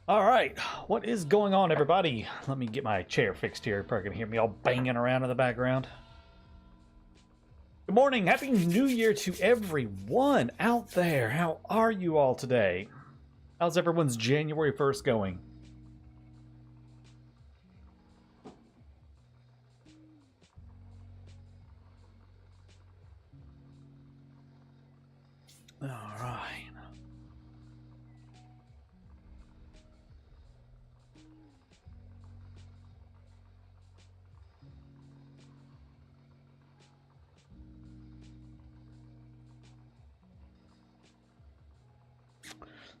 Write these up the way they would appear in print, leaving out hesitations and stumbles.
All right, what is going on, everybody? Let me get my chair fixed here. You're probably gonna hear me all banging around in the background. Good morning, happy New Year to everyone out there. How are you all today? How's everyone's January 1st going? All right.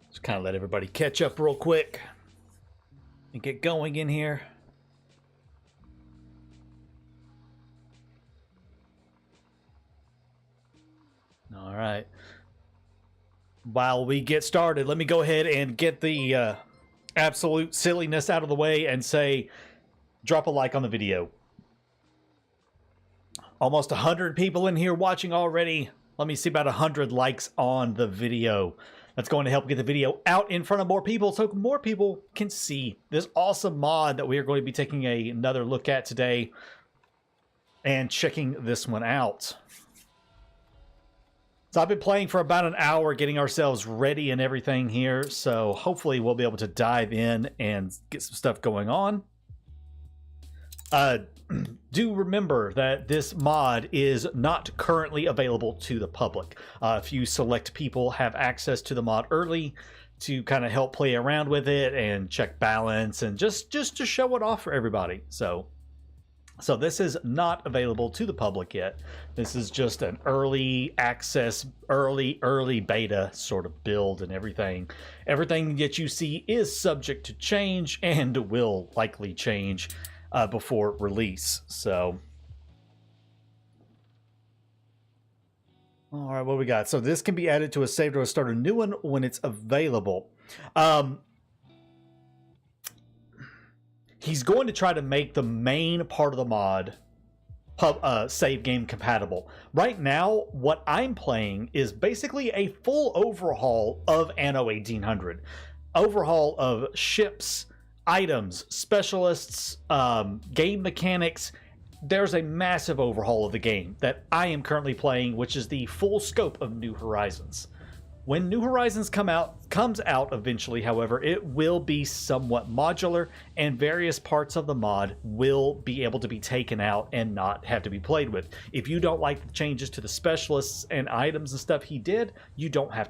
Just kind of let everybody catch up real quick and get going in here. All right. While we get started, let me go ahead and get the absolute silliness out of the way and say, drop a like on the video. Almost 100 people in here watching already. Let me see about 100 likes on the video. That's going to help get the video out in front of more people so more people can see this awesome mod that we are going to be taking another look at today and checking this one out. So I've been playing for about an hour, getting ourselves ready and everything here. So hopefully we'll be able to dive in and get some stuff going on. Do remember that this mod is not currently available to the public. A few select people have access to the mod early to kind of help play around with it and check balance and just to show it off for everybody. So this is not available to the public yet. This is just an early access, early beta sort of build and everything. Everything that you see is subject to change and will likely change before release. So, all right, what we got? So this can be added to a save or start a new one when it's available. He's going to try to make the main part of the mod save game compatible. Right now, what I'm playing is basically a full overhaul of Anno 1800. Overhaul of ships, items, specialists, game mechanics. There's a massive overhaul of the game that I am currently playing, which is the full scope of New Horizons. When New Horizons comes out eventually, however, it will be somewhat modular, and various parts of the mod will be able to be taken out and not have to be played with. If you don't like the changes to the specialists and items and stuff he did, you won't have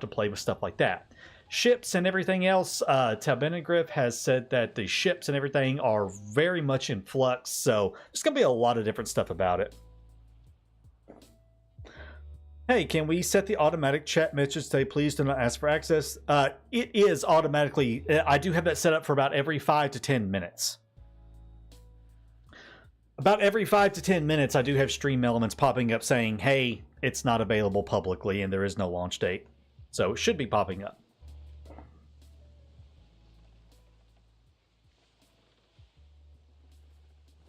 to play with stuff like that. Ships and everything else, Tabenegriff has said that the ships and everything are very much in flux, so there's going to be a lot of different stuff about it. Hey, can we set the automatic chat message say please do not ask for access? It is automatically, I do have that set up for about every 5 to 10 minutes. About every 5 to 10 minutes, I do have stream elements popping up saying, hey, it's not available publicly and there is no launch date. So it should be popping up.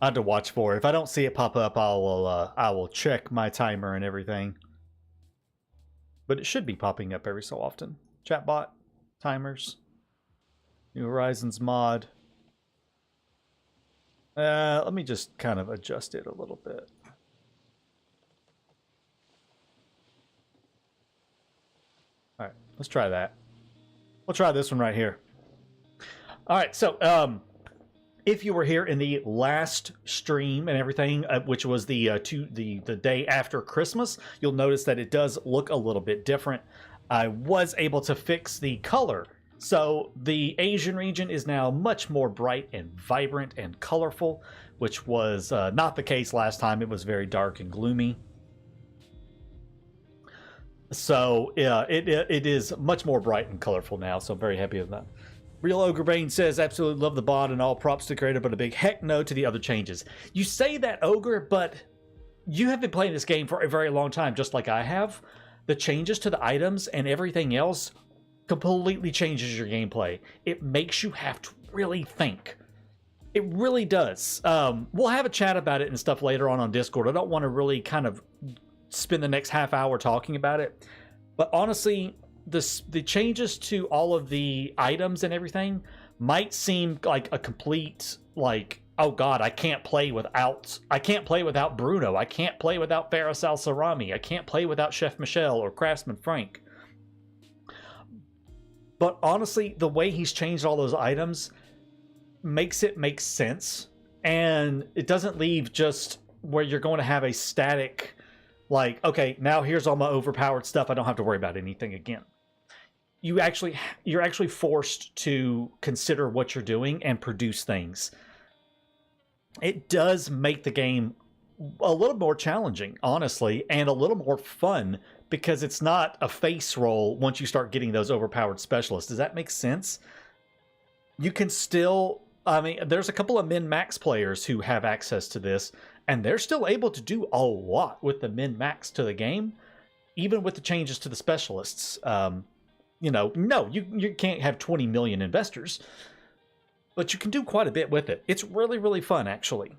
I have to watch for it. If I don't see it pop up, I will check my timer and everything. But it should be popping up every so often. Chatbot, timers, New Horizons mod. Let me just kind of adjust it a little bit. All right, let's try that. We'll try this one right here. All right, so if you were here in the last stream and everything, which was the day after Christmas, you'll notice that it does look a little bit different. I was able to fix the color. So the Asian region is now much more bright and vibrant and colorful, which was not the case last time. It was very dark and gloomy. So yeah, it is much more bright and colorful now, so I'm very happy with that. Real Ogre Brain says, absolutely love the bot and all props to the creator, but a big heck no to the other changes. You say that, Ogre, but you have been playing this game for a very long time, just like I have. The changes to the items and everything else completely changes your gameplay. It makes you have to really think. It really does. We'll have a chat about it and stuff later on Discord. I don't want to really kind of spend the next half hour talking about it. But honestly, the changes to all of the items and everything might seem like a complete, like, oh god, I can't play without Bruno, I can't play without Faris Al Sarami, I can't play without Chef Michelle or Craftsman Frank. But honestly, the way he's changed all those items makes it make sense, and it doesn't leave just where you're going to have a static, like, okay, now here's all my overpowered stuff, I don't have to worry about anything again. You're actually forced to consider what you're doing and produce things. It does make the game a little more challenging, honestly, and a little more fun, because it's not a face roll once you start getting those overpowered specialists. Does that make sense? You can still, I mean, there's a couple of min-max players who have access to this, and they're still able to do a lot with the min-max to the game, even with the changes to the specialists. You know, no, you can't have 20 million investors, but you can do quite a bit with it. It's really, really fun, actually.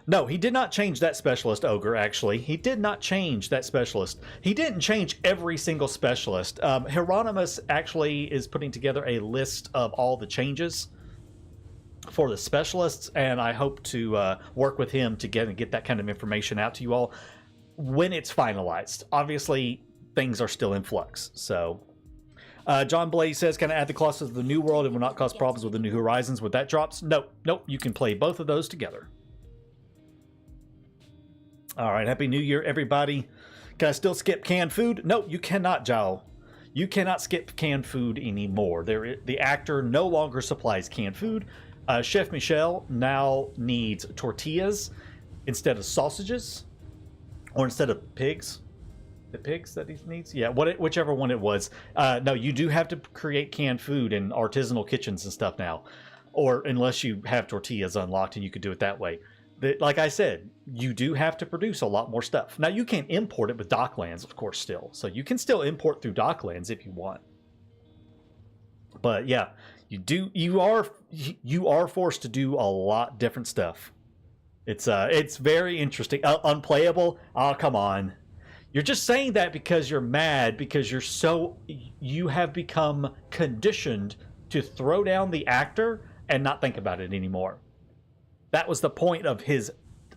No, he did not change that specialist, Ogre, actually. He did not change that specialist. He didn't change every single specialist. Hieronymus actually is putting together a list of all the changes for the specialists, and I hope to work with him to get that kind of information out to you all when it's finalized. Obviously, things are still in flux, so... John Blaze says, can I add the clusters of the New World? It will not cause problems with the New Horizons with that drops? Nope, you can play both of those together. All right, Happy New Year, everybody. Can I still skip canned food? No, you cannot, Jao. You cannot skip canned food anymore. The actor no longer supplies canned food. Chef Michelle now needs tortillas instead of sausages, or instead of pigs. The pigs that he needs? Yeah, whichever one it was. No, you do have to create canned food in artisanal kitchens and stuff now, or unless you have tortillas unlocked and you could do it that way. Like I said, you do have to produce a lot more stuff. Now, you can import it with Docklands, of course, still. So you can still import through Docklands if you want. But yeah, you are forced to do a lot different stuff. It's very interesting. Unplayable? Oh, come on. You're just saying that because you're mad, because you have become conditioned to throw down the actor and not think about it anymore. That was the point of his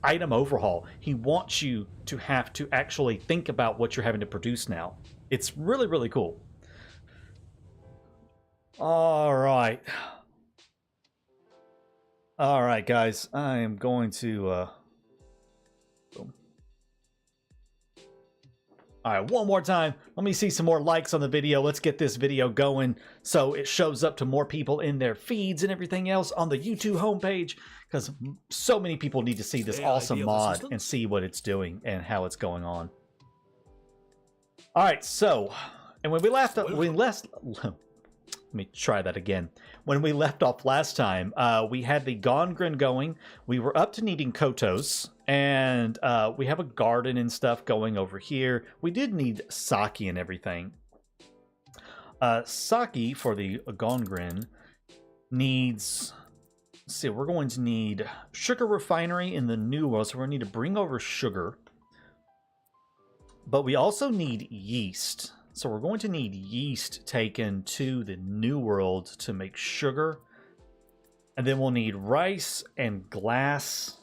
item overhaul. He wants you to have to actually think about what you're having to produce now. It's really, really cool. All right. All right, guys. I am going to... Boom. All right, one more time. Let me see some more likes on the video. Let's get this video going so it shows up to more people in their feeds and everything else on the YouTube homepage, because so many people need to see this awesome mod and see what it's doing and how it's going on. All right, so, and when we left, let me try that again. When we left off last time, we had the Gongren going. We were up to needing Kotos, and we have a garden and stuff going over here. We did need sake and everything. Sake for the Gongren needs... Let's see, we're going to need sugar refinery in the New World, so we're going to need to bring over sugar. But we also need yeast. So we're going to need yeast taken to the New World to make sugar. And then we'll need rice and glass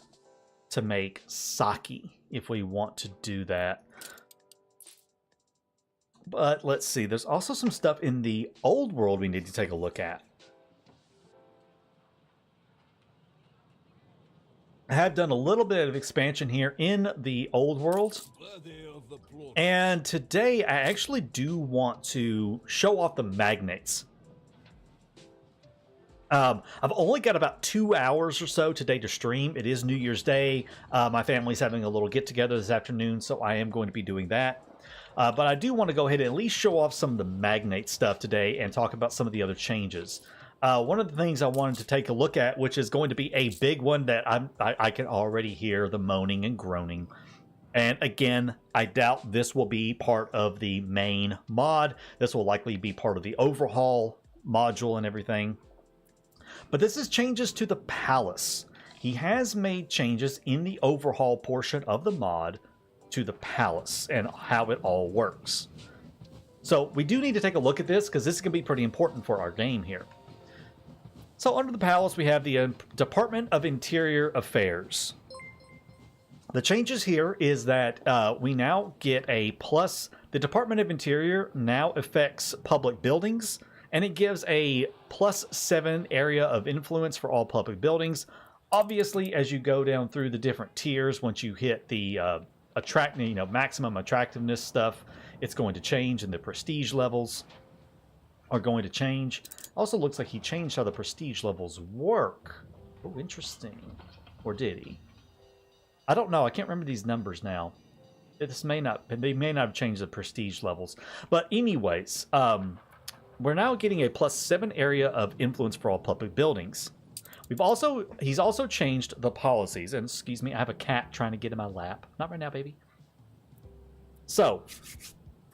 to make sake if we want to do that. But let's see, there's also some stuff in the Old World we need to take a look at. I have done a little bit of expansion here in the Old World. And today I actually do want to show off the magnates. I've only got about 2 hours or so today to stream. It is New Year's Day. My family's having a little get-together this afternoon, so I am going to be doing that. But I do want to go ahead and at least show off some of the magnate stuff today and talk about some of the other changes. One of the things I wanted to take a look at, which is going to be a big one that I can already hear the moaning and groaning. And again, I doubt this will be part of the main mod. This will likely be part of the overhaul module and everything. But this is changes to the palace. He has made changes in the overhaul portion of the mod to the palace and how it all works. So we do need to take a look at this because this is going to be pretty important for our game here. So under the palace, we have the Department of Interior Affairs. The changes here is that we now get a plus. The Department of Interior now affects public buildings, and it gives a +7 area of influence for all public buildings. Obviously, as you go down through the different tiers, once you hit the maximum attractiveness stuff, it's going to change, and the prestige levels are going to change. Also looks like he changed how the prestige levels work. Oh, interesting. Or did he? I don't know. I can't remember these numbers now. They may not have changed the prestige levels. But anyways, we're now getting a +7 area of influence for all public buildings. He's also changed the policies. And excuse me, I have a cat trying to get in my lap. Not right now, baby. So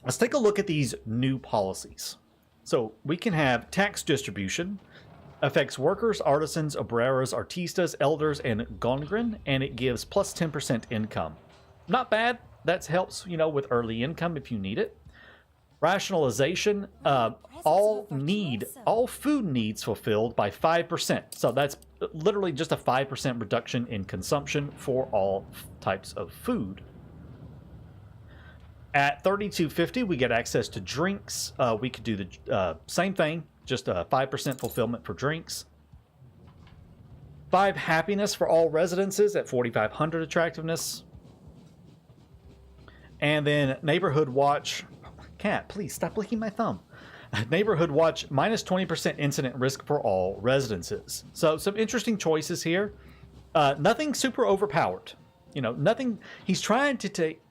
let's take a look at these new policies. So we can have tax distribution, affects workers, artisans, obreras, artistas, elders, and gongren, and it gives +10% income. Not bad. That helps, with early income if you need it. Rationalization, all food needs fulfilled by 5%. So that's literally just a 5% reduction in consumption for all types of food. At 3250, we get access to drinks. We could do the same thing, just a 5% fulfillment for drinks. 5 happiness for all residences at 4500 attractiveness. And then neighborhood watch. Cat, please stop licking my thumb. Neighborhood watch, -20% incident risk for all residences. So some interesting choices here. Nothing super overpowered. Nothing. He's trying to take.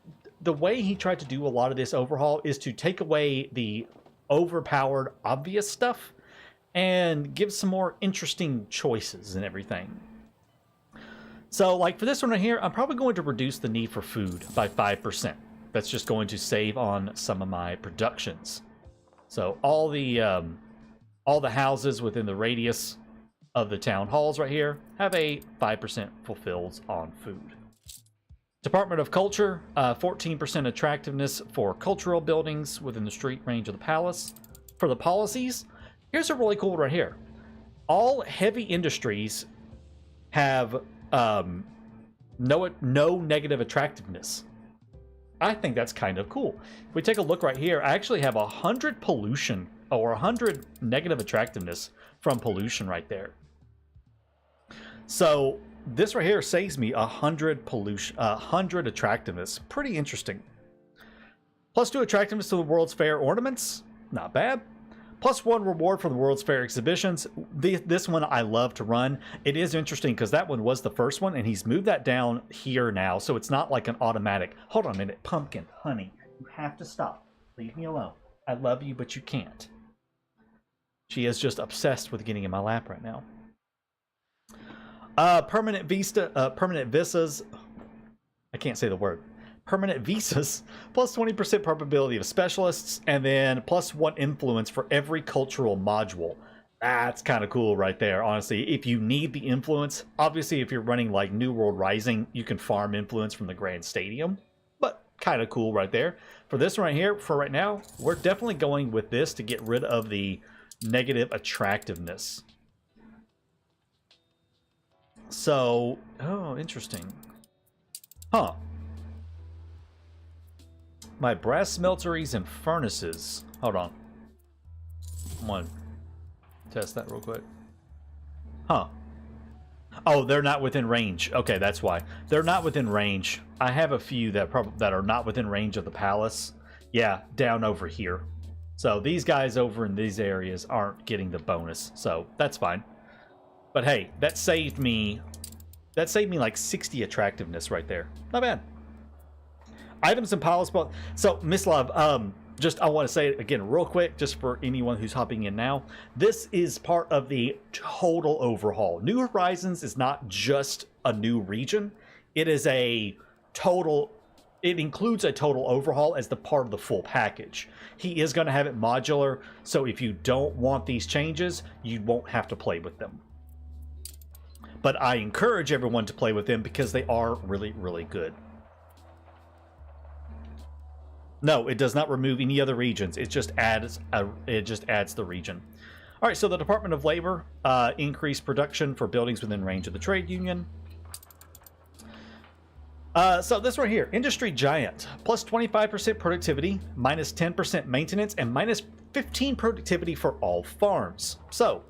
The way he tried to do a lot of this overhaul is to take away the overpowered, obvious stuff and give some more interesting choices and everything. So, like for this one right here, I'm probably going to reduce the need for food by 5%. That's just going to save on some of my productions. So all the houses within the radius of the town halls right here have a 5% fulfills on food. Department of Culture, 14% attractiveness for cultural buildings within the street range of the palace. For the policies, here's a really cool one right here. All heavy industries have no negative attractiveness. I think that's kind of cool. If we take a look right here, I actually have 100 pollution or 100 negative attractiveness from pollution right there. So this right here saves me 100 pollution, 100 attractiveness. Pretty interesting. +2 attractiveness to the World's Fair ornaments. Not bad. +1 reward for the World's Fair exhibitions. This one I love to run. It is interesting because that one was the first one, and he's moved that down here now, so it's not like an automatic. Hold on a minute. Pumpkin, honey, you have to stop. Leave me alone. I love you, but you can't. She is just obsessed with getting in my lap right now. Permanent visas. I can't say the word. Permanent visas, +20% probability of specialists, and then +1 influence for every cultural module. That's kind of cool right there, honestly. If you need the influence, obviously if you're running like New World Rising, you can farm influence from the Grand Stadium, but kind of cool right there. For this one right here, for right now, we're definitely going with this to get rid of the negative attractiveness. So, oh, interesting. Huh. My brass smelteries and furnaces. Hold on. Come on. Test that real quick. Huh. Oh, they're not within range. Okay, that's why. They're not within range. I have a few that are not within range of the palace. Yeah, down over here. So these guys over in these areas aren't getting the bonus. So that's fine. But hey, that saved me like 60 attractiveness right there. Not bad. Items and palace. So Miss Love, I want to say it again real quick, just for anyone who's hopping in now. This is part of the total overhaul. New Horizons is not just a new region. It is a total. It includes a total overhaul as the part of the full package. He is going to have it modular, so if you don't want these changes, you won't have to play with them. But I encourage everyone to play with them because they are really, really good. No, it does not remove any other regions. It just adds the region. All right, so the Department of Labor increased production for buildings within range of the trade union. So this right here, Industry Giant, plus 25% productivity, minus 10% maintenance, and minus 15 productivity for all farms. So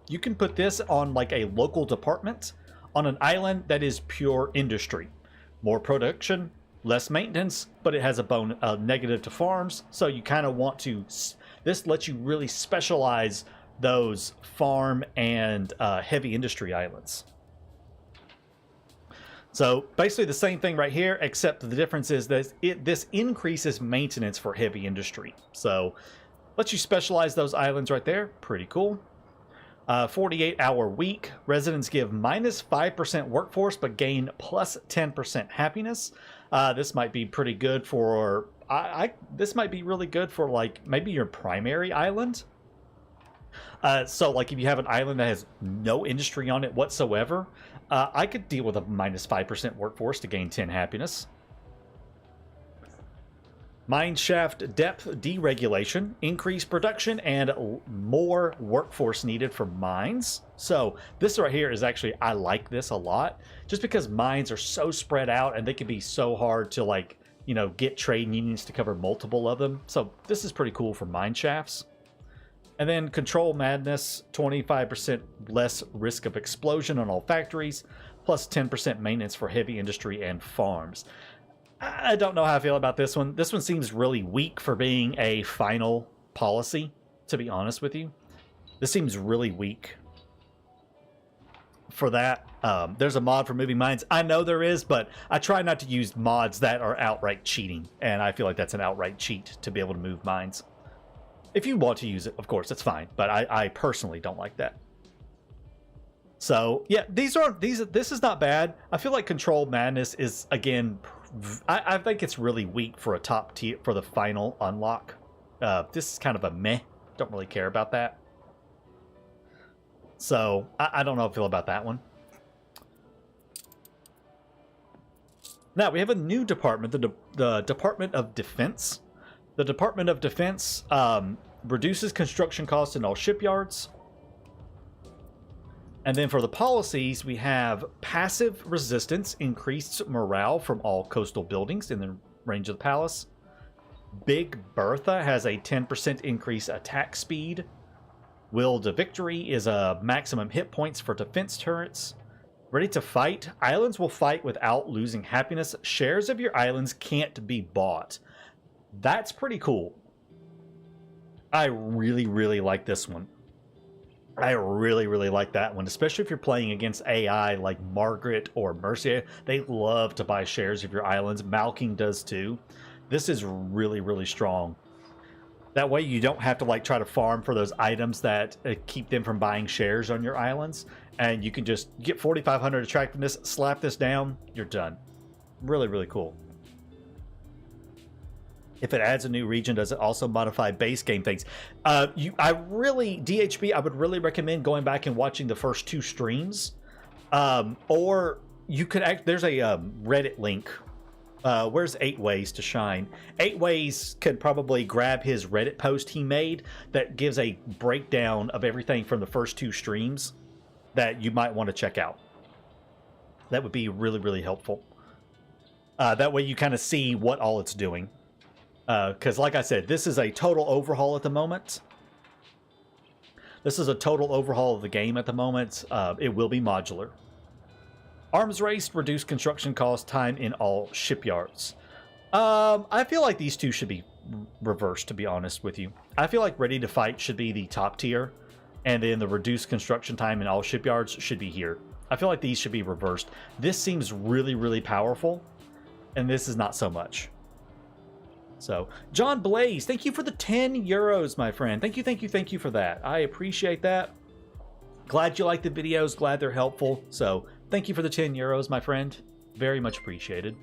you can put this on like a local department on an island that is pure industry. More production, less maintenance, but it has a negative to farms. So you kind of want to, this lets you really specialize those farm and heavy industry islands. So basically the same thing right here, except the difference is that this increases maintenance for heavy industry. So lets you specialize those islands right there. Pretty cool. 48-hour week. Residents give minus 5% workforce, but gain plus 10% happiness. This might be pretty good for, this might be really good for like maybe your primary island. So like if you have an island that has no industry on it whatsoever, I could deal with a minus 5% workforce to gain 10 happiness. Mine shaft depth deregulation, increased production, and more workforce needed for mines. So this right here is actually, I like this a lot, just because mines are so spread out and they can be so hard to like, you know, get trade unions to cover multiple of them. So this is pretty cool for mine shafts. And then Control Madness, 25% less risk of explosion on all factories, plus 10% maintenance for heavy industry and farms. I don't know how I feel about this one. This one seems really weak for being a final policy, to be honest with you. This seems really weak for that. There's a mod for moving mines. I know there is, but I try not to use mods that are outright cheating, and I feel like that's an outright cheat to be able to move mines. If you want to use it, of course, that's fine, but I personally don't like that. So, yeah, this is not bad. I feel like Control Madness is, again, I think it's really weak for a top tier, for the final unlock. This is kind of a meh. Don't really care about that. So, I don't know how I feel about that one. Now, we have a new department, the Department of Defense. The Department of Defense reduces construction costs in all shipyards. And then for the policies, we have passive resistance, increased morale from all coastal buildings in the range of the palace. Big Bertha has a 10% increase attack speed. Will to Victory is a maximum hit points for defense turrets. Ready to fight. Islands will fight without losing happiness. Shares of your islands can't be bought. That's pretty cool. I really, really like this one. I really, really like that one, especially if you're playing against AI like Margaret or Mercia. They love to buy shares of your islands. Malking does too. This is really, really strong. That way you don't have to like try to farm for those items that keep them from buying shares on your islands. And you can just get 4,500 attractiveness, slap this down, you're done. Really, really cool. If it adds a new region, does it also modify base game things? DHB, I would really recommend going back and watching the first 2 streams. Or you could there's a Reddit link. Where's 8 Ways to Shine? 8 Ways could probably grab his Reddit post he made that gives a breakdown of everything from the first 2 streams that you might want to check out. That would be really, really helpful. That way you kind of see what all it's doing. Because like I said, this is a total overhaul at the moment. This is a total overhaul of the game at the moment. It will be modular. Arms race, reduce construction cost time in all shipyards. I feel like these two should be reversed, to be honest with you. I feel like Ready to Fight should be the top tier, and then the reduced construction time in all shipyards should be here. I feel like these should be reversed. This seems really, really powerful, and this is not so much. So, John Blaze, thank you for the 10 euros, my friend. Thank you for that. I appreciate that. Glad you like the videos. Glad they're helpful. So, thank you for the 10 euros, my friend. Very much appreciated.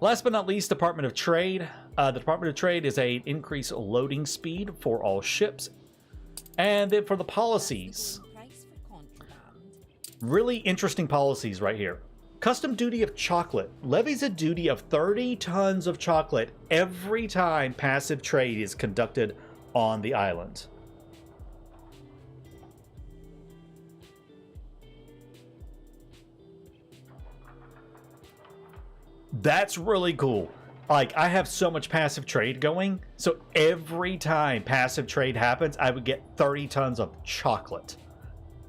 Last but not least, Department of Trade. The Department of Trade is an increased loading speed for all ships. And then for the policies. Really interesting policies right here. Custom duty of chocolate. Levies a duty of 30 tons of chocolate every time passive trade is conducted on the island. That's really cool. Like, I have so much passive trade going, so every time passive trade happens, I would get 30 tons of chocolate.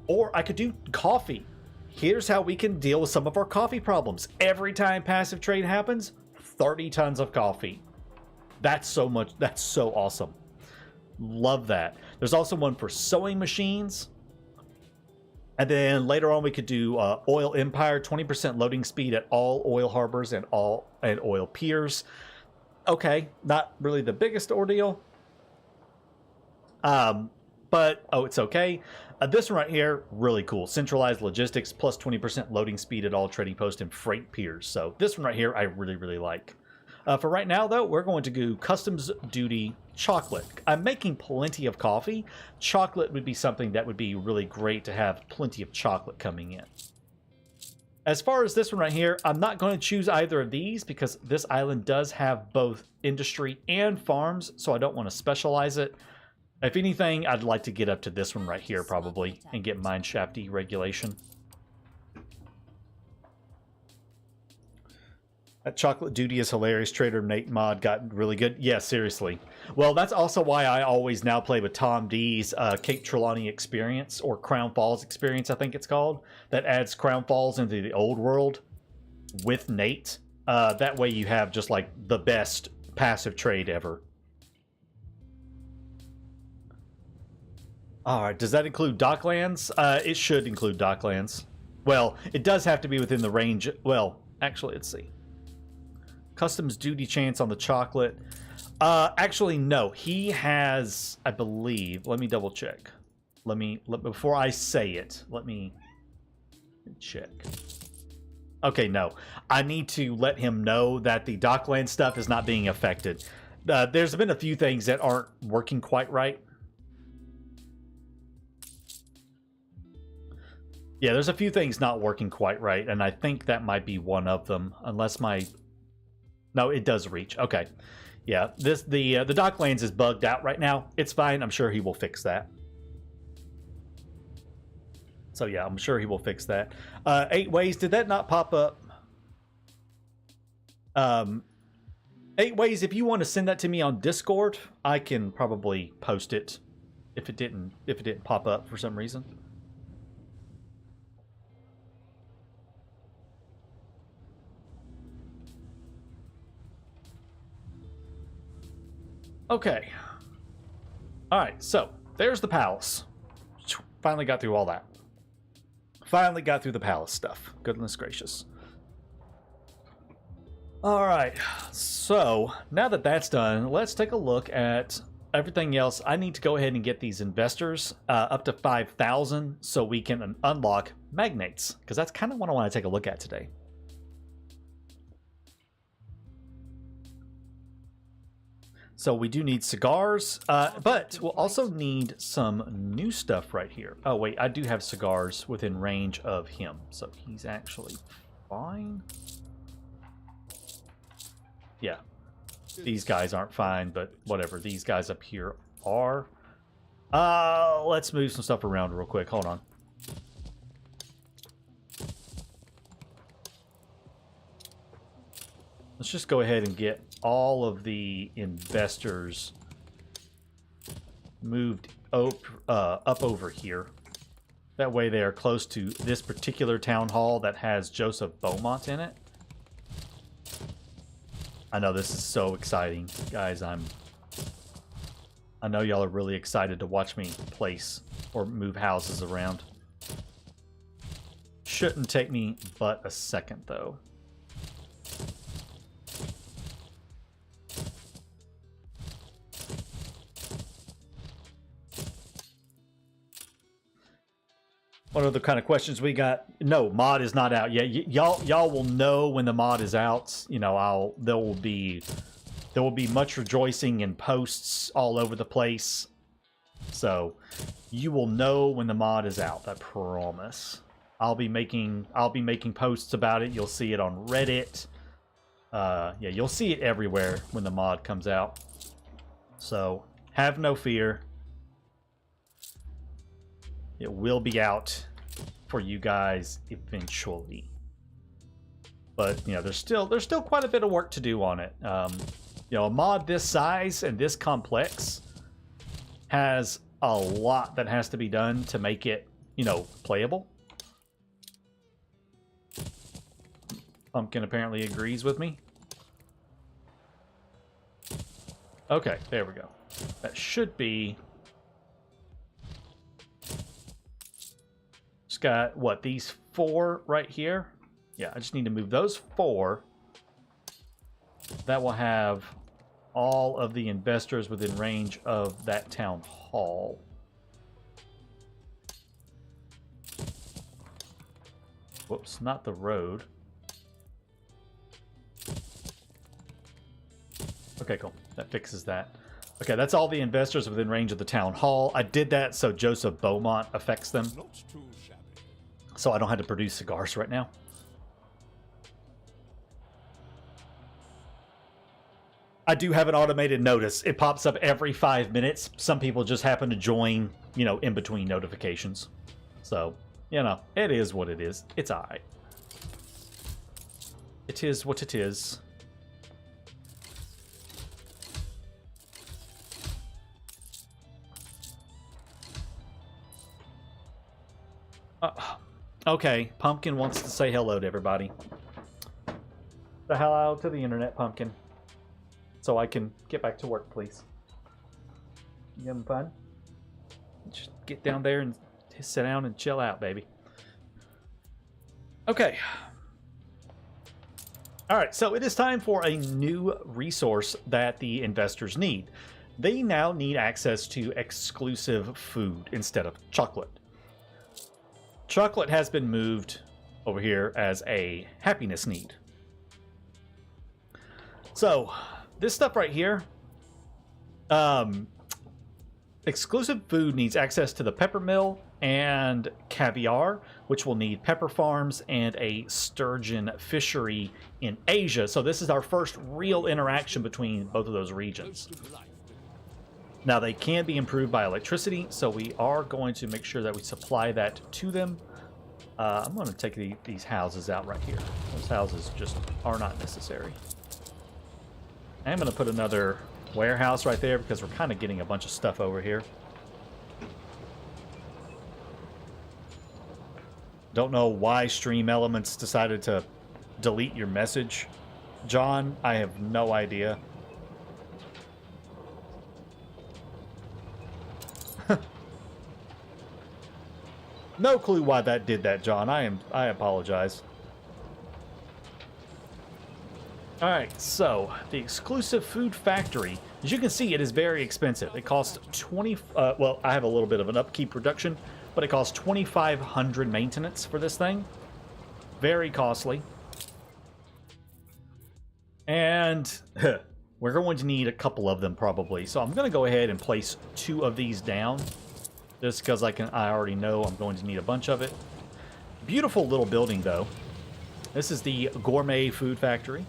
Or I could do coffee. Here's how we can deal with some of our coffee problems. Every time passive trade happens, 30 tons of coffee. That's so much. That's so awesome. Love that. There's also one for sewing machines. And then later on we could do Oil Empire, 20% loading speed at all oil harbors and oil piers. Okay, not really the biggest ordeal. But, oh, it's okay. This one right here, really cool. Centralized logistics plus 20% loading speed at all trading posts and freight piers. So this one right here, I really, really like. For right now, though, we're going to do customs duty chocolate. I'm making plenty of coffee. Chocolate would be something that would be really great to have plenty of chocolate coming in. As far as this one right here, I'm not going to choose either of these because this island does have both industry and farms, so I don't want to specialize it. If anything, I'd like to get up to this one right here probably and get mineshaft deregulation. That chocolate duty is hilarious. Trader Nate mod got really good. Yeah, seriously. Well, that's also why I always now play with Tom D's Cape Trelawney experience, or Crown Falls experience, I think it's called. That adds Crown Falls into the old world with Nate. That way you have just like the best passive trade ever. Alright, does that include docklands? It should include docklands. Well, it does have to be within the range. Well, actually, let's see. Customs duty chance on the chocolate. Actually, no. He has, I believe. Let me double check. Before I say it, let me check. Okay, no. I need to let him know that the dockland stuff is not being affected. There's been a few things that aren't working quite right. Yeah, there's a few things not working quite right, and I think that might be one of them, unless my... No, it does reach. Okay. Yeah, the docklands is bugged out right now. It's fine. I'm sure he will fix that. So yeah, I'm sure he will fix that. 8 ways. Did that not pop up? 8 ways. If you want to send that to me on Discord, I can probably post it if it didn't pop up for some reason. Okay. Alright, so there's the palace. Finally got through all that. Finally got through the palace stuff. Goodness gracious. Alright, so now that that's done, let's take a look at everything else. I need to go ahead and get these investors up to 5,000 so we can unlock magnates, because that's kind of what I want to take a look at today. So we do need cigars, but we'll also need some new stuff right here. Oh, wait, I do have cigars within range of him, so he's actually fine. Yeah, these guys aren't fine, but whatever. These guys up here are. Let's move some stuff around real quick. Hold on. Let's just go ahead and get all of the investors moved up over here. That way they are close to this particular town hall that has Joseph Beaumont in it. I know this is so exciting, guys. I know y'all are really excited to watch me place or move houses around. Shouldn't take me but a second, though. What other kind of questions we got? No, mod is not out yet. Y'all will know when the mod is out. You know, there will be much rejoicing and posts all over the place. So you will know when the mod is out, I promise. I'll be making posts about it. You'll see it on Reddit. Yeah, you'll see it everywhere when the mod comes out. So have no fear. It will be out for you guys eventually. But you know, there's still quite a bit of work to do on it. You know, a mod this size and this complex has a lot that has to be done to make it, you know, playable. Pumpkin apparently agrees with me. Okay, there we go. That should be... Just got, what, these 4 right here? Yeah, I just need to move those 4. That will have all of the investors within range of that town hall. Whoops, not the road. Okay, cool. That fixes that. Okay, that's all the investors within range of the town hall. I did that so Joseph Beaumont affects them. So I don't have to produce cigars right now. I do have an automated notice. It pops up every 5 minutes. Some people just happen to join, you know, in between notifications. So, you know, it is what it is. It's alright. It is what it is. Okay, Pumpkin wants to say hello to everybody. Say hello to the internet, Pumpkin. So I can get back to work, please. You having fun? Just get down there and sit down and chill out, baby. Okay. Alright, so it is time for a new resource that the investors need. They now need access to exclusive food instead of chocolate. Chocolate has been moved over here as a happiness need. So, this stuff right here, exclusive food needs access to the pepper mill and caviar, which will need pepper farms and a sturgeon fishery in Asia. So this is our first real interaction between both of those regions. Now, they can be improved by electricity, so we are going to make sure that we supply that to them. I'm going to take these houses out right here. Those houses just are not necessary. I'm going to put another warehouse right there because we're kind of getting a bunch of stuff over here. Don't know why Stream Elements decided to delete your message, John. I have no idea. No clue why that did that, John. I apologize. Alright, so the exclusive food factory, as you can see, it is very expensive. It costs well, I have a little bit of an upkeep reduction, but it costs 2,500 maintenance for this thing. Very costly. And we're going to need a couple of them probably. So I'm going to go ahead and place 2 of these down. Just because I already know I'm going to need a bunch of it. Beautiful little building, though. This is the Gourmet Food Factory.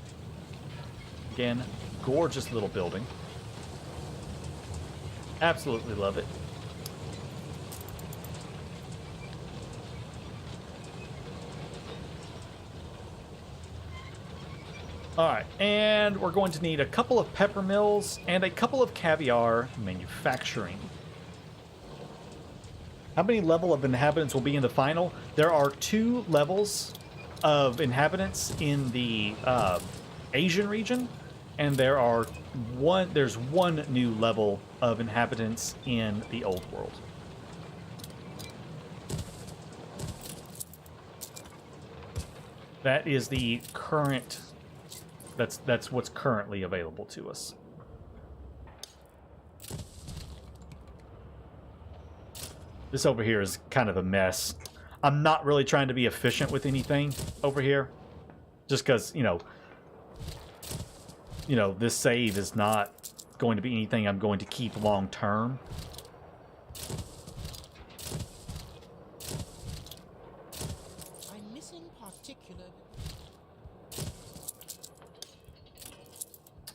Again, gorgeous little building. Absolutely love it. Alright, and we're going to need a couple of pepper mills and a couple of caviar manufacturing. How many level of inhabitants will be in the final? There are 2 levels of inhabitants in the Asian region, and there's one new level of inhabitants in the old world. That is the current. That's what's currently available to us. This over here is kind of a mess. I'm not really trying to be efficient with anything over here. Just because, you know, this save is not going to be anything I'm going to keep long term.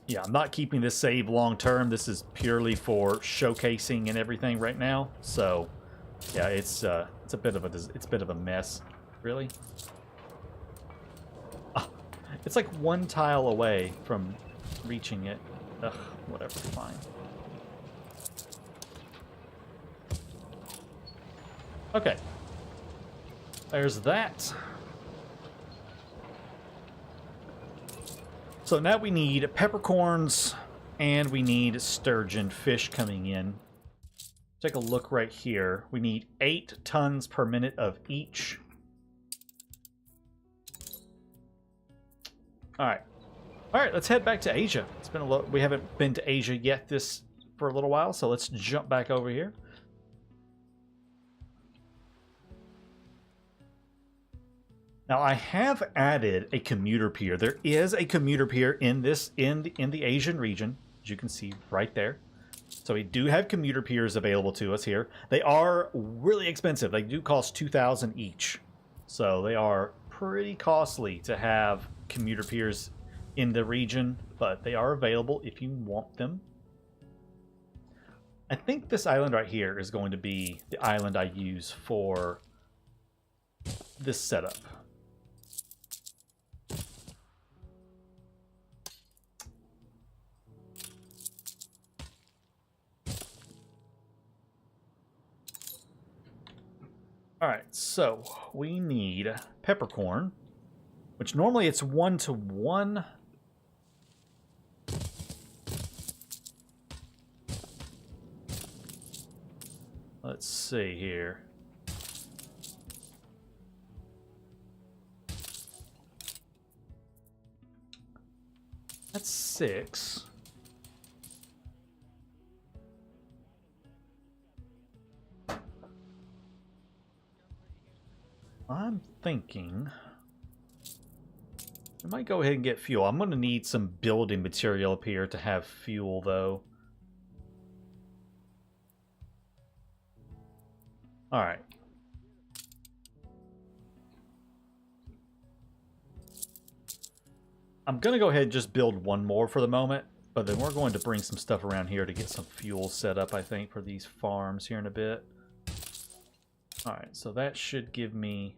Yeah, I'm not keeping this save long term. This is purely for showcasing and everything right now. So, yeah, it's a bit of a mess, really. Oh, it's like one tile away from reaching it. Ugh, whatever, fine. Okay. There's that. So now we need peppercorns and we need sturgeon fish coming in. Take a look right here. We need 8 tons per minute of each. All right, let's head back to Asia. It's been we haven't been to Asia yet for a little while, so let's jump back over here. Now I have added a commuter pier. There is a commuter pier in the Asian region, as you can see right there. So we do have commuter piers available to us here. They are really expensive. They do cost 2,000 each. So they are pretty costly to have commuter piers in the region, but they are available if you want them. I think this island right here is going to be the island I use for this setup. Alright, so we need peppercorn, which normally it's 1 to 1. Let's see here. That's 6. I'm thinking I might go ahead and get fuel. I'm going to need some building material up here to have fuel, though. All right. I'm going to go ahead and just build one more for the moment, but then we're going to bring some stuff around here to get some fuel set up, I think, for these farms here in a bit. All right, so that should give me...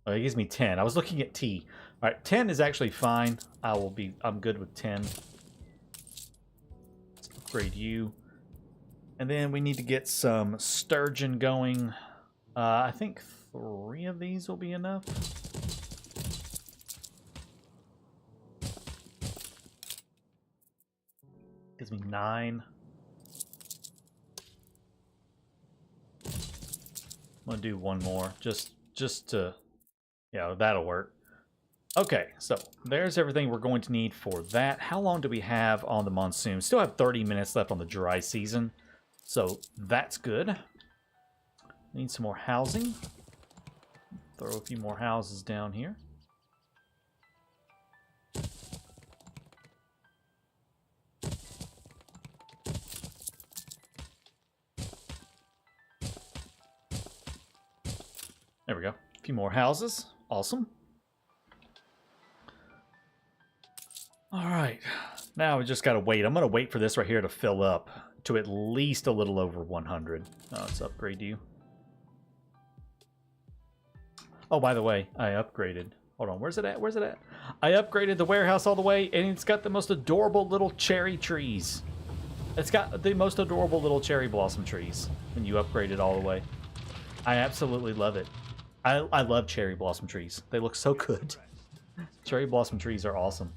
Oh, it gives me 10. I was looking at T. All right, 10 is actually fine. I'm good with 10. Let's upgrade you. And then we need to get some sturgeon going. I think 3 of these will be enough. Gives me 9. I'm gonna do one more, just to, yeah, that'll work. Okay, so there's everything we're going to need for that. How long do we have on the monsoon? Still have 30 minutes left on the dry season, so that's good. Need some more housing. Throw a few more houses down here. There we go. A few more houses. Awesome. All right. Now we just got to wait. I'm going to wait for this right here to fill up to at least a little over 100. Let's upgrade you. Oh, by the way, I upgraded. Hold on. Where's it at? Where's it at? I upgraded the warehouse all the way, and it's got the most adorable little cherry trees. It's got the most adorable little cherry blossom trees when you upgrade it all the way. I absolutely love it. I love cherry blossom trees. They look so good. Cherry blossom trees are awesome.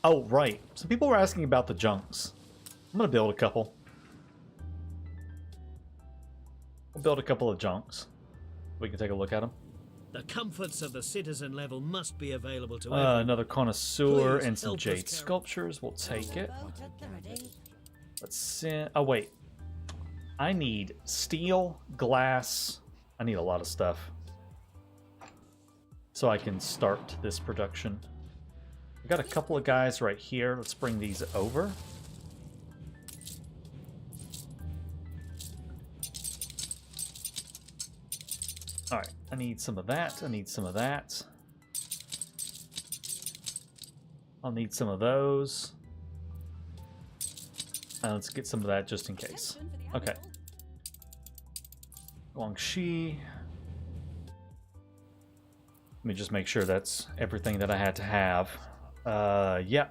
Oh, right. Some people were asking about the junks. I'm going to build a couple. We'll build a couple of junks. We can take a look at them. The comforts of the citizen level must be available to everyone. Another connoisseur Please and some help us jade carry- sculptures. We'll take it. Let's send... Oh, wait. I need steel, glass... I need a lot of stuff so I can start this production. We got a couple of guys right here. Let's bring these over. All right, I need some of that. I need some of that. I'll need some of those. Let's get some of that just in case. Okay. Guangxi. Let me just make sure that's everything that I had to have. Yeah.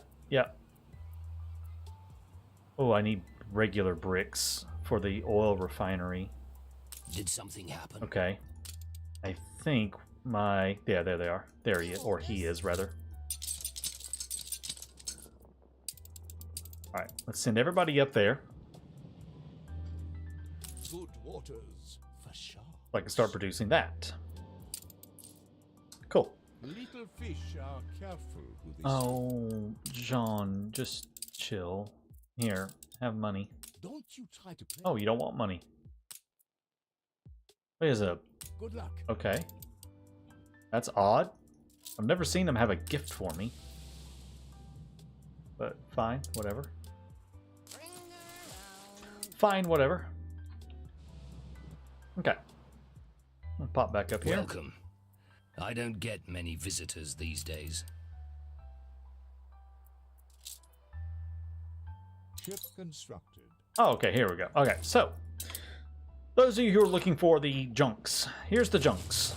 Oh, I need regular bricks for the oil refinery. Did something happen? Okay. I think my... Yeah, there they are. There he is. Or he is, rather. Alright, let's send everybody up there. Good waters for sure. So I can start producing that. Cool. Little fish are careful with this. Oh, John, just chill. Here, have money. Don't you try to play. Oh, you don't want money. Wait, is a... Good luck. Okay. That's odd. I've never seen them have a gift for me. But fine, whatever. Fine, whatever. Okay. I'll pop back up here. Welcome. I don't get many visitors these days. Ship constructed. Oh, okay, here we go. Okay, so those of you who are looking for the junks, here's the junks.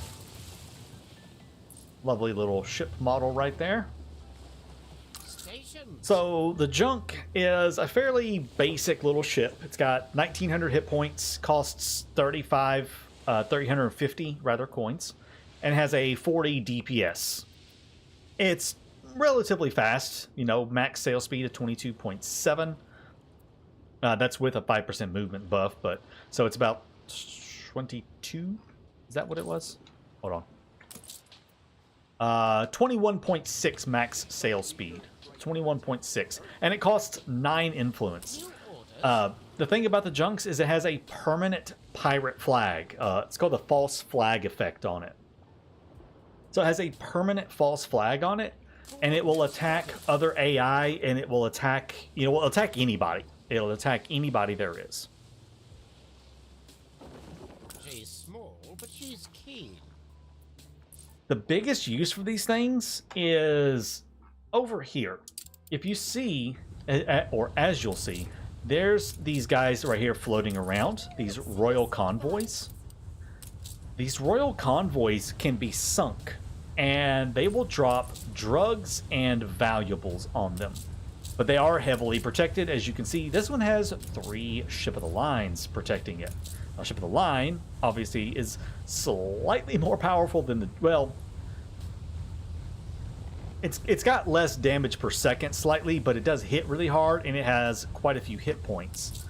Lovely little ship model right there. So the junk is a fairly basic little ship. It's got 1900 hit points, costs 350 rather coins, and has a 40 DPS. It's relatively fast, you know, max sail speed of 22.7. That's with a 5% movement buff, but so it's about 22. Is that what it was? Hold on. 21.6 max sail speed. 21.6, and it costs 9 influence. The thing about the junks is it has a permanent pirate flag. It's called the false flag effect on it. So it has a permanent false flag on it, and it will attack other AI, and it will attack, you know, will attack anybody. It'll attack anybody there is. She's small, but she's keen. The biggest use for these things is over here. If you see, or as you'll see, there's these guys right here floating around, these royal convoys. These royal convoys can be sunk, and they will drop drugs and valuables on them. But they are heavily protected. As you can see, this one has 3 Ship of the Lines protecting it. Now, Ship of the Line, obviously, is slightly more powerful than the... Well, it's got less damage per second slightly, but it does hit really hard, and it has quite a few hit points.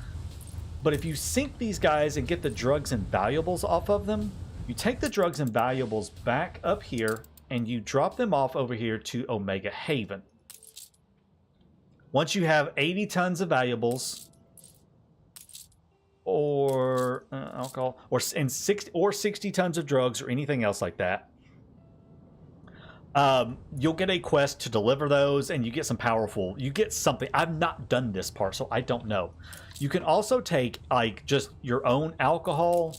But if you sink these guys and get the drugs and valuables off of them, you take the drugs and valuables back up here, and you drop them off over here to Omega Haven. Once you have 80 tons of valuables, or alcohol, or 60 tons of drugs, or anything else like that, you'll get a quest to deliver those, and you get some powerful, you get something. I've not done this part, so I don't know. You can also take like just your own alcohol,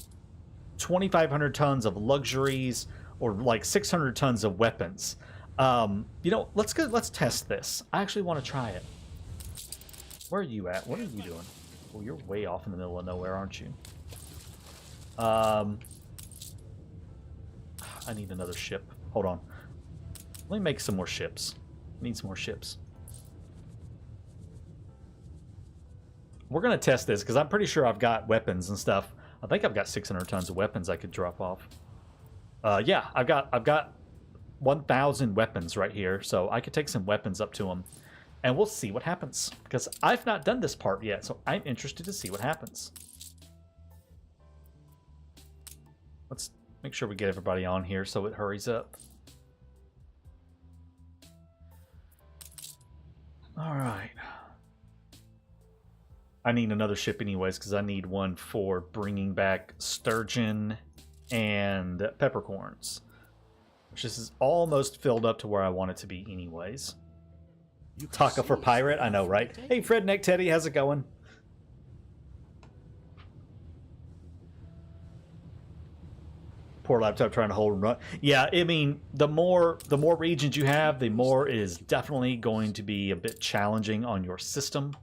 2,500 tons of luxuries, or like 600 tons of weapons. You know, let's test this. I actually want to try it. Where are you at? What are you doing? Well, you're way off in the middle of nowhere, aren't you? I need another ship. Hold on. Let me make some more ships. I need some more ships. We're going to test this because I'm pretty sure I've got weapons and stuff. I think I've got 600 tons of weapons I could drop off. Yeah, I've got 1,000 weapons right here, so I could take some weapons up to them, and we'll see what happens. Because I've not done this part yet, so I'm interested to see what happens. Let's make sure we get everybody on here so it hurries up. All right. I need another ship anyways, because I need one for bringing back sturgeon and peppercorns. Which this is almost filled up to where I want it to be anyways. Taco for pirate? I know, right? Hey, Fred Neck Teddy, how's it going? Poor laptop trying to hold and run. Yeah, I mean, the more regions you have, the more it is definitely going to be a bit challenging on your system.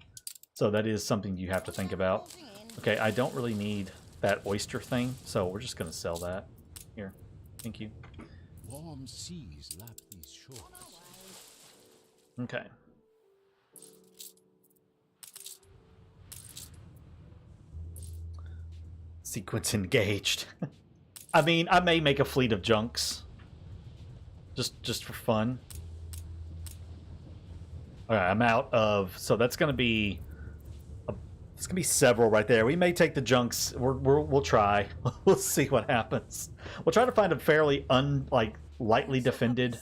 So that is something you have to think about. Okay, I don't really need that oyster thing, so we're just going to sell that. Here, thank you. Warm seas lap these shores. Okay. Sequence engaged. I mean, I may make a fleet of junks. Just for fun. Alright, I'm out of... So that's going to be... It's going to be several right there. We may take the junks. We'll try. We'll see what happens. We'll try to find a fairly lightly defended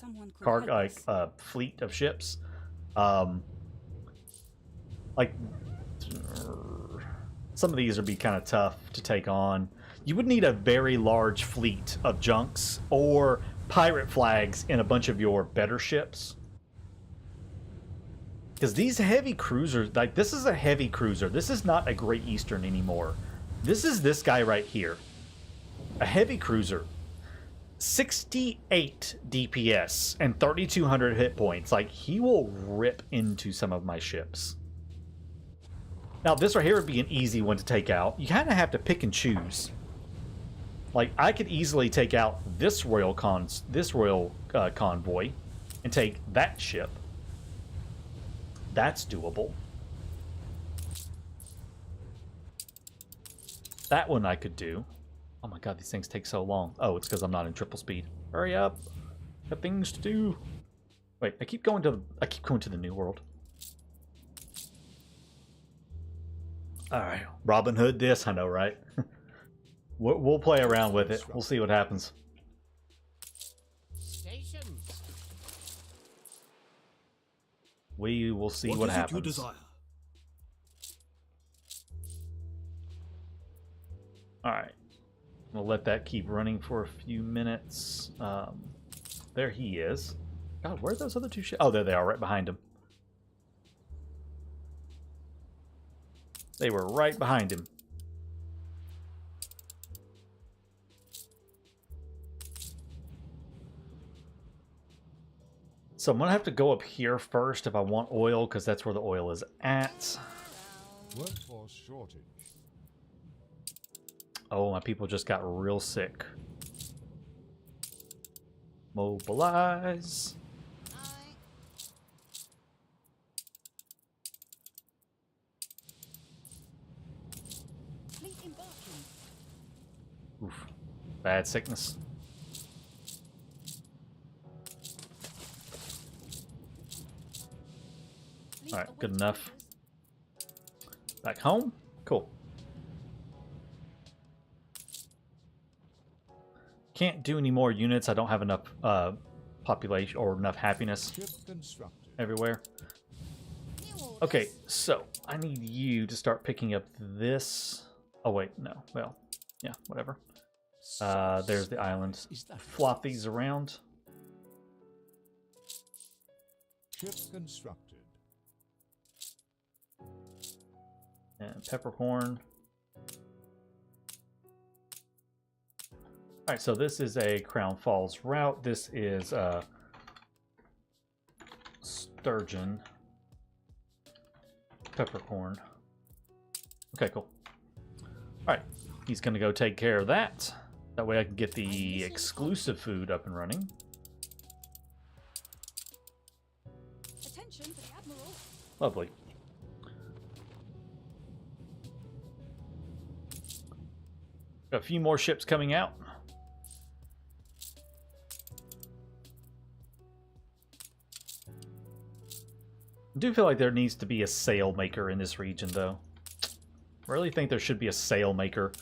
fleet of ships. Like... Some of these would be kind of tough to take on. You would need a very large fleet of junks or pirate flags in a bunch of your better ships. Because these heavy cruisers, like this is a heavy cruiser. This is not a Great Eastern anymore. This is this guy right here. A heavy cruiser. 68 DPS and 3,200 hit points. Like, he will rip into some of my ships. Now, this right here would be an easy one to take out. You kind of have to pick and choose. Like, I could easily take out this royal convoy and take that ship. That's doable. That one I could do. Oh my god, these things take so long. Oh, it's because I'm not in triple speed. Hurry up! Got things to do. Wait, I keep going to the New World. All right, Robin Hood. This I know, right? We'll play around with it. We'll see what happens. Stations. We will see what happens. You desire? All right, we'll let that keep running for a few minutes. There he is. God, where are those other two ships? Oh, there they are, right behind him. They were right behind him. So I'm going to have to go up here first if I want oil, because that's where the oil is at. Workforce shortage. Oh, my people just got real sick. Mobilize. Oof. Bad sickness. Alright, good enough. Back home? Cool. Can't do any more units. I don't have enough population or enough happiness everywhere. Okay, so I need you to start picking up this. Oh wait, no. Well, yeah, whatever. There's the island. Flop these around. Ship constructed. And peppercorn. Alright, so this is a Crown Falls route. This is sturgeon. Peppercorn. Okay, cool. Alright, he's going to go take care of that. That way I can get the exclusive food up and running. Attention to the Admiral. Lovely. Got a few more ships coming out. I do feel like there needs to be a sail maker in this region, though. I really think there should be a sail maker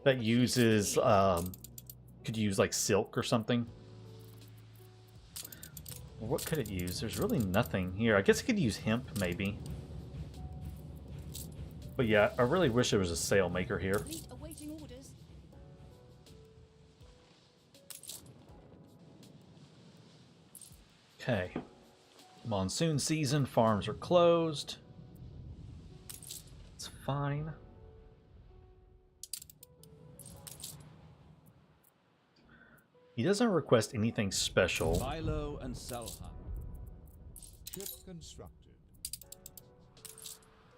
that uses, could use like silk or something. What could it use? There's really nothing here. I guess it could use hemp, maybe. But yeah, I really wish there was a sail maker here. Fleet awaiting orders. Okay. Monsoon season, farms are closed. It's fine. He doesn't request anything special. Buy low and sell high. Ship constructed.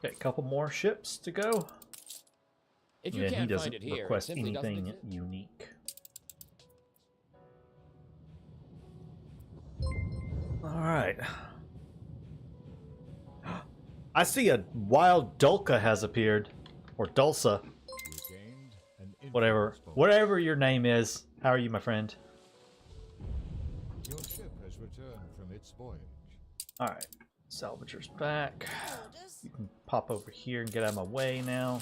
Okay, a couple more ships to go. If you Yeah, he can't doesn't find it here, it request simply doesn't anything exist. unique. All right. I see a wild Dulca has appeared, or Dulca, You gained an whatever, influence bonus. whatever your name is. How are you, my friend? Your ship has returned from its voyage. All right, salvager's back. Orders. You can pop over here and get out of my way now.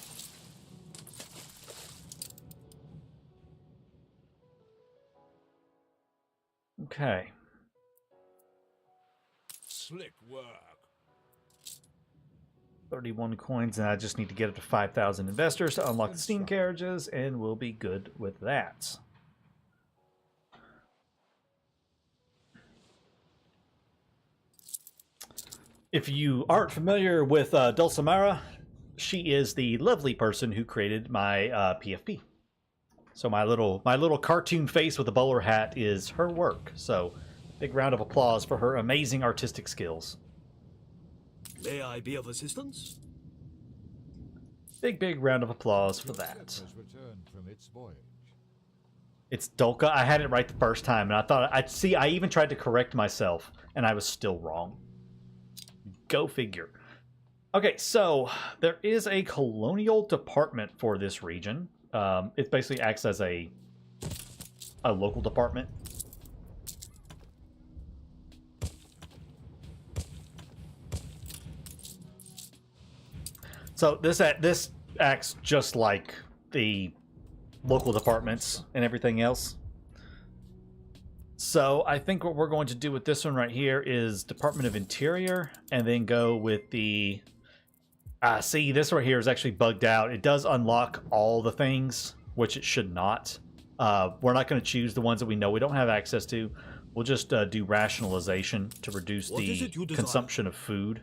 Okay. Slick work. 31 coins, and I just need to get up to 5,000 investors to unlock the steam carriages, and we'll be good with that. If you aren't familiar with Dulcimara, she is the lovely person who created my PFP. So my little cartoon face with a bowler hat is her work. So big round of applause for her amazing artistic skills. May I be of assistance? Big round of applause for Your ship that. has returned from its voyage. It's Dulca. I had it right the first time, and I thought I even tried to correct myself, and I was still wrong. Go figure. Okay, so there is a colonial department for this region. It basically acts as a local department. So this acts just like the local departments and everything else. So I think what we're going to do with this one right here is Department of Interior, and then go with the... see, this right here is actually bugged out. It does unlock all the things, which it should not. We're not going to choose the ones that we know we don't have access to. We'll just do rationalization to reduce What is the it you desire? consumption of food.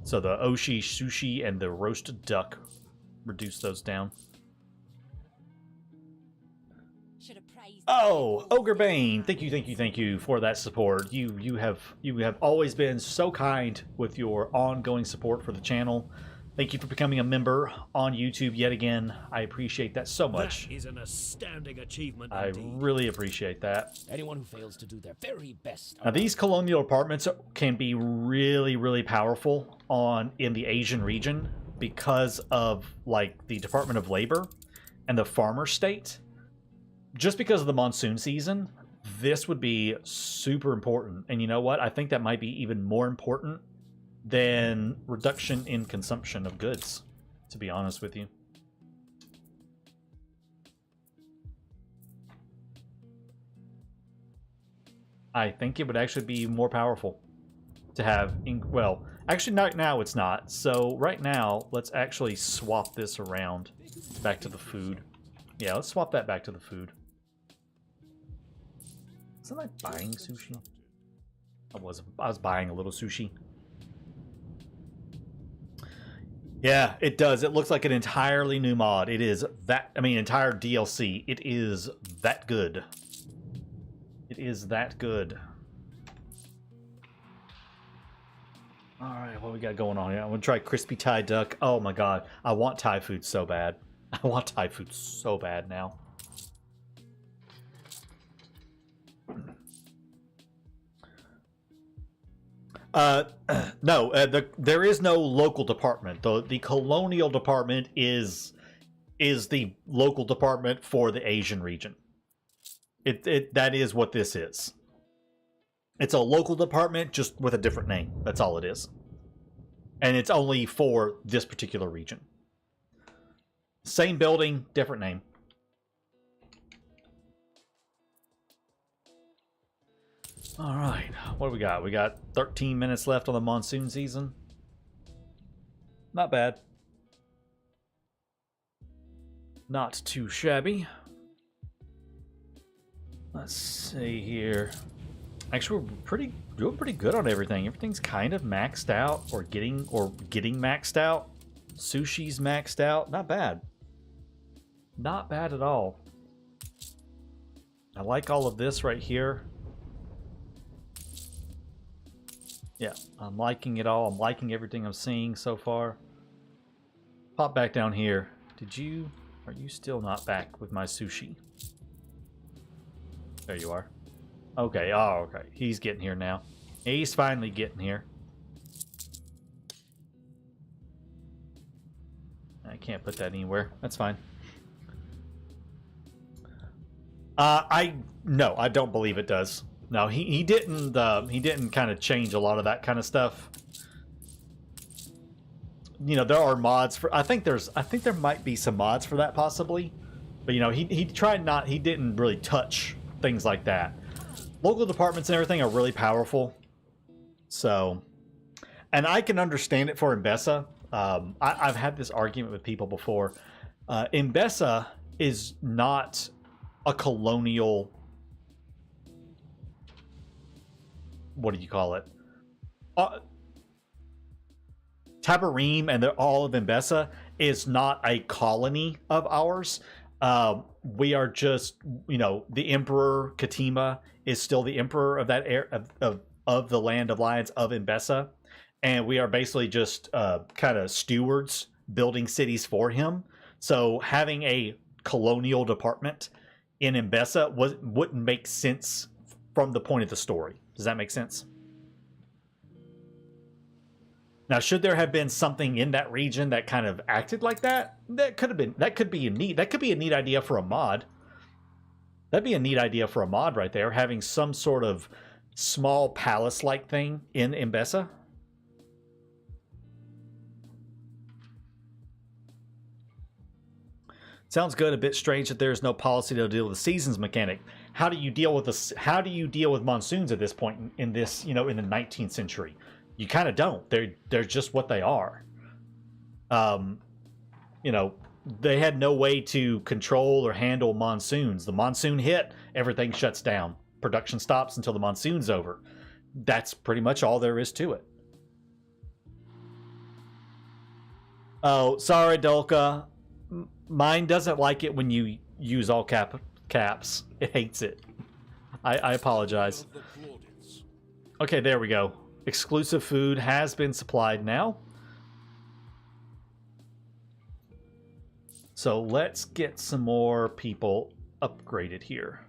So the oshi, sushi, and the roasted duck, reduce those down. Should have praised. Oh, Ogre Bane, thank you for that support. You have always been so kind with your ongoing support for the channel. Thank you for becoming a member on YouTube yet again. I appreciate that so much. That is an astounding achievement I indeed. really appreciate that. Anyone who fails to do their very best. Now these colonial apartments can be really powerful in the Asian region because of like the Department of Labor and the farmer state. Just because of the monsoon season, this would be super important. And you know what? I think that might be even more important than reduction in consumption of goods, to be honest with you. I think it would actually be more powerful to have... well, actually, right now it's not. So right now, let's actually swap this around back to the food. Yeah, let's swap that back to the food. Wasn't I buying sushi? I was buying a little sushi. Yeah, it does. It looks like an entirely new mod. It is that... I mean, entire DLC. It is that good. It is that good. Alright, what we got going on here? I'm going to try crispy Thai duck. Oh my god. I want Thai food so bad. I want Thai food so bad now. No, there is no local department. The Colonial Department is the local department for the Asian region. That is what this is. It's a local department just with a different name. That's all it is. And it's only for this particular region. Same building, different name. All right, what do we got? We got 13 minutes left on the monsoon season. Not bad. Not too shabby. Let's see here. Actually, we're doing pretty good on everything. Everything's kind of maxed out or getting maxed out. Sushi's maxed out. Not bad. Not bad at all. I like all of this right here. Yeah, I'm liking it all. I'm liking everything I'm seeing so far. Pop back down here. Are you still not back with my sushi? There you are. Okay, oh, okay. He's getting here now. He's finally getting here. I can't put that anywhere. That's fine. No, I don't believe it does. No, he didn't kind of change a lot of that kind of stuff. You know, there are mods for I think there might be some mods for that possibly. But you know, he didn't really touch things like that. Local departments and everything are really powerful. So, and I can understand it for Mbessa. I've had this argument with people before. Mbessa is not a colonial, what do you call it? Tabarim and all of Mbessa is not a colony of ours. We are just, you know, the Emperor Katima is still the emperor of that of the land of lions of Mbessa, and we are basically just kind of stewards building cities for him. So having a colonial department in Mbessa wouldn't make sense from the point of the story. Does that make sense? Now, should there have been something in that region that kind of acted like that? That could be a neat idea for a mod. That'd be a neat idea for a mod right there, having some sort of small palace-like thing in Mbessa. Sounds good. A bit strange that there is no policy to deal with the seasons mechanic. How do you deal with monsoons at this point in this, you know, in the 19th century? You kind of don't. They're just what they are. You know, they had no way to control or handle monsoons. The monsoon hit, everything shuts down. Production stops until the monsoon's over. That's pretty much all there is to it. Oh, sorry, Dolka. Mine doesn't like it when you use all caps. It hates it. I apologize. Okay, there we go. Exclusive food has been supplied now. So let's get some more people upgraded here.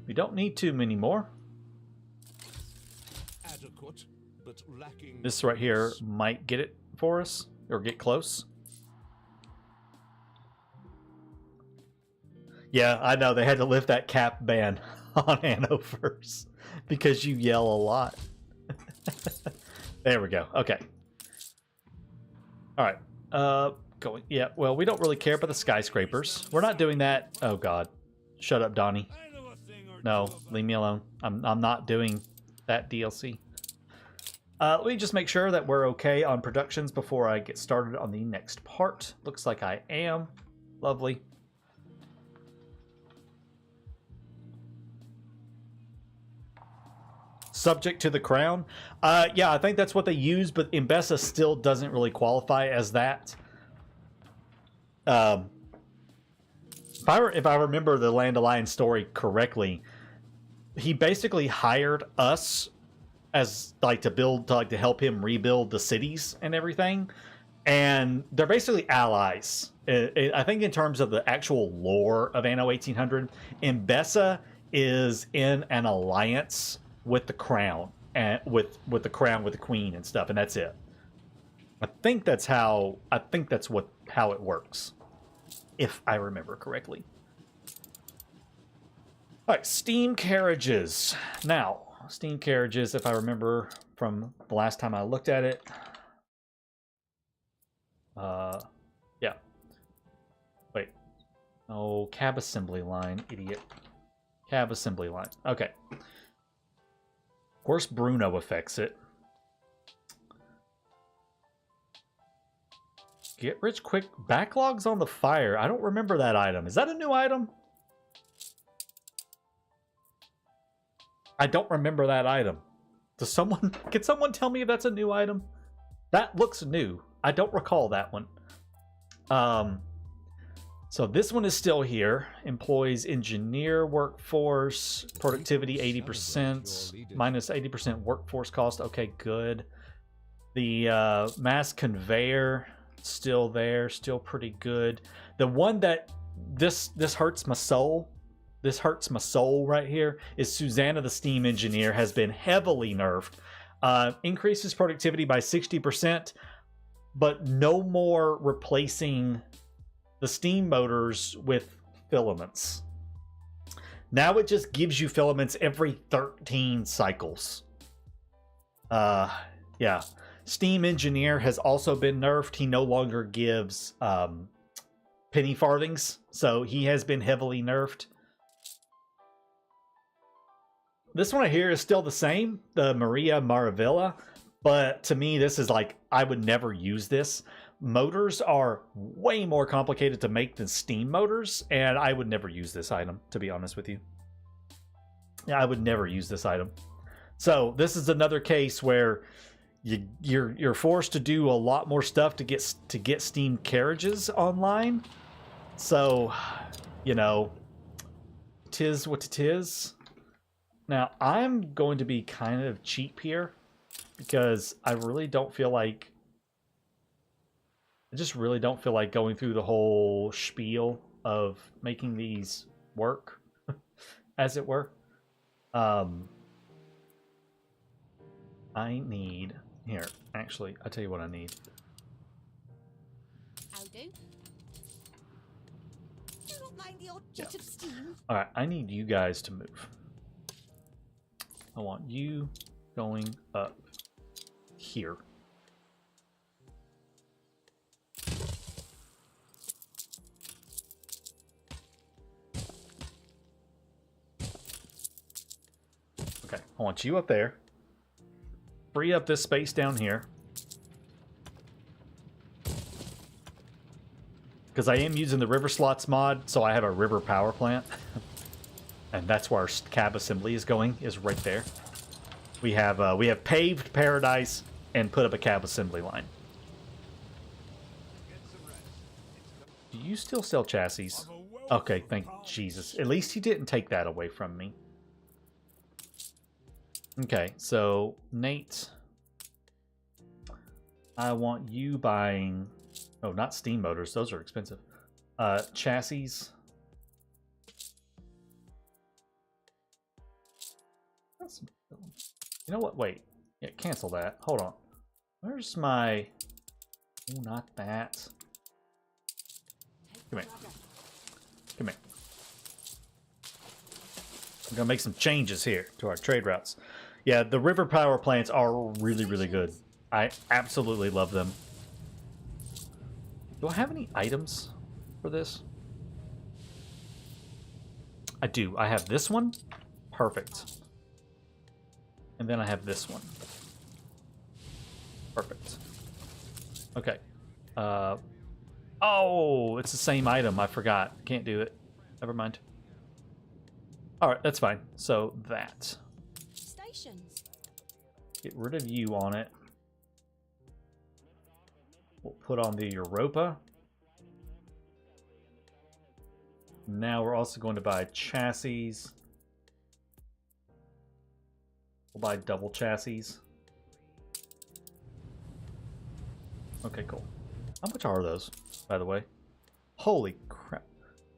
We don't need too many more. Adequate, but lacking. This right here might get it for us, or get close. Yeah, I know. They had to lift that cap ban on Anno first because you yell a lot. There we go. Okay. All right. Going. Yeah. Well, we don't really care about the skyscrapers. We're not doing that. Oh God. Shut up, Donnie. No, leave me alone. I'm not doing that DLC. Let me just make sure that we're okay on productions before I get started on the next part. Looks like I am. Lovely. Subject to the crown. Yeah, I think that's what they use, but Mbessa still doesn't really qualify as that. If I remember the Land of Lions story correctly, he basically hired us as to help him rebuild the cities and everything, and they're basically allies. I think in terms of the actual lore of Anno 1800, Mbessa is in an alliance with the crown and with the queen and stuff, and that's it. I think that's how it works, if I remember correctly. All right, steam carriages. Now, steam carriages, if I remember from the last time I looked at it. Yeah. Wait. Oh, cab assembly line, idiot. Cab assembly line. Okay. Of course, Bruno affects it. Get rich quick. Backlogs on the fire. I don't remember that item. Is that a new item? I don't remember that item. Can someone tell me if that's a new item? That looks new. I don't recall that one. So this one is still here. Employs engineer workforce, productivity 80%, minus 80% workforce cost. Okay, good. The mass conveyor still there, still pretty good. The one that this hurts my soul. This hurts my soul right here is Susanna the Steam Engineer has been heavily nerfed. Increases productivity by 60%, but no more replacing the steam motors with filaments. Now it just gives you filaments every 13 cycles. Yeah. Steam Engineer has also been nerfed. He no longer gives penny farthings, so he has been heavily nerfed. This one here is still the same, the Maria Maravilla, but to me this is like, I would never use this. Motors are way more complicated to make than steam motors, and I would never use this item, to be honest with you. Yeah, I would never use this item. So this is another case where you're forced to do a lot more stuff to get steam carriages online. So, you know, 'tis what it is. Now, I'm going to be kind of cheap here because I really don't feel like... I just really don't feel like going through the whole spiel of making these work, as it were. I need... Here, actually, I'll tell you what I need. How do? Do not mind the odd jet of steam. Alright, I need you guys to move. I want you going up here. Okay, I want you up there. Free up this space down here. Because I am using the river slots mod, so I have a river power plant. And that's where our cab assembly is going, is right there. We have paved paradise and put up a cab assembly line. Do you still sell chassis? Okay, thank Jesus. At least he didn't take that away from me. Okay, so Nate, I want you buying... Oh, not steam motors. Those are expensive. Chassis. You know what? Wait. Yeah, cancel that. Hold on. Where's my... Oh, not that. Come here. Come here. I'm going to make some changes here to our trade routes. Yeah, the river power plants are really, really good. I absolutely love them. Do I have any items for this? I do. I have this one. Perfect. And then I have this one. Perfect. Okay. Oh, it's the same item. I forgot. Can't do it. Never mind. Alright, that's fine. So that. Stations. Get rid of you on it. We'll put on the Europa. Now we're also going to buy chassis. We'll buy double chassis. Okay, cool. How much are those, by the way? Holy crap.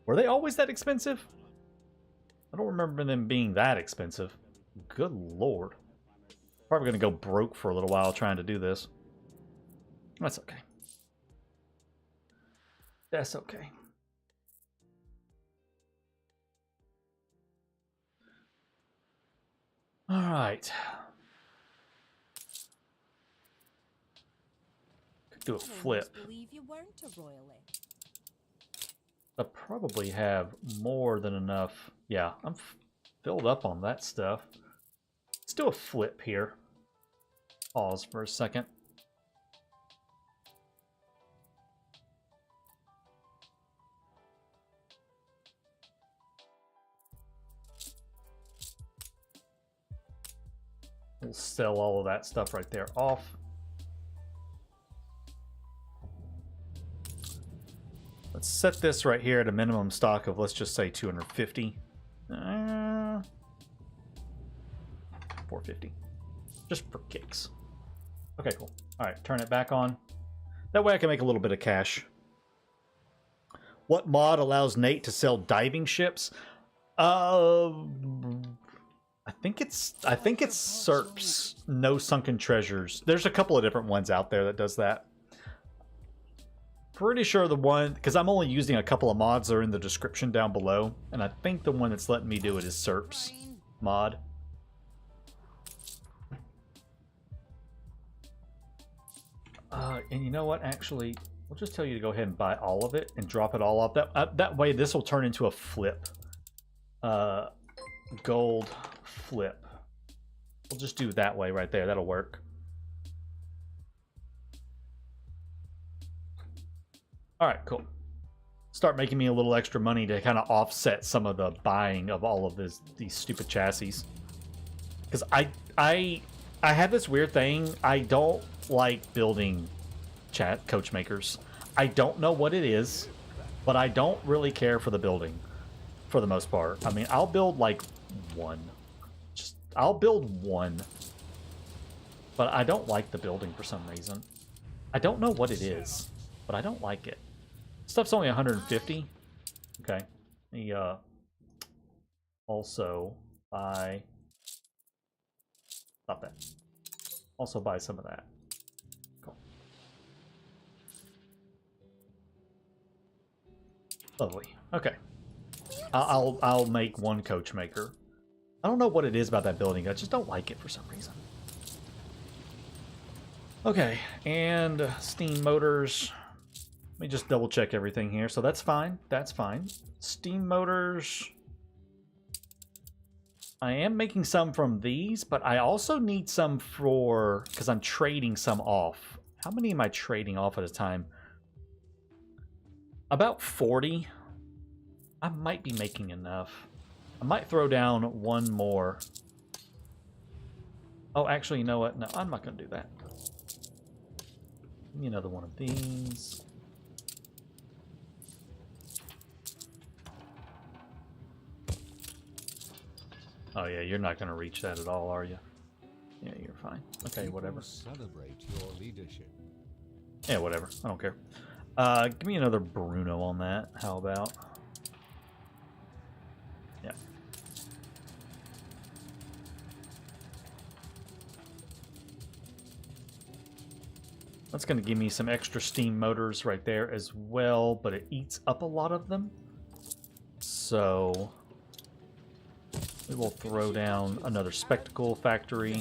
Were they always that expensive? I don't remember them being that expensive. Good lord. Probably going to go broke for a little while trying to do this. That's okay. That's okay. All right. Could do a flip. I believe you weren't a royalist. I probably have more than enough. Yeah, I'm filled up on that stuff. Let's do a flip here. Pause for a second. We'll sell all of that stuff right there off. Let's set this right here at a minimum stock of, let's just say 250. 450. Just for kicks. Okay, cool. All right, turn it back on. That way I can make a little bit of cash. What mod allows Nate to sell diving ships? I think it's Serp's No Sunken Treasures. There's a couple of different ones out there that does that. Pretty sure the one, because I'm only using a couple of mods that are in the description down below, and I think the one that's letting me do it is Serp's mod. And you know what? Actually, we'll just tell you to go ahead and buy all of it and drop it all off. That way, this will turn into a flip. Gold flip. We'll just do it that way right there. That'll work. All right, cool. Start making me a little extra money to kind of offset some of the buying of all of these stupid chassis. Because I have this weird thing. I don't like building coach makers. I don't know what it is, but I don't really care for the building for the most part. I mean, I'll build like one. I'll build one. But I don't like the building for some reason. I don't know what it is, but I don't like it. Stuff's only 150. Okay. Let me also buy... Stop that. Also buy some of that. Cool. Lovely. Okay. I'll make one coach maker. I don't know what it is about that building. I just don't like it for some reason. Okay, and steam motors. Let me just double check everything here. So that's fine. That's fine. Steam motors. I am making some from these, but I also need some for... because I'm trading some off. How many am I trading off at a time? About 40. I might be making enough. I might throw down one more. Oh, actually, you know what? No, I'm not going to do that. Give me another one of these. Oh yeah, you're not going to reach that at all, are you? Yeah, you're fine. Okay, whatever. Celebrate your leadership. Yeah, whatever. I don't care. Give me another Bruno on that. How about? Yeah. That's going to give me some extra steam motors right there as well, but it eats up a lot of them. So we will throw down another spectacle factory.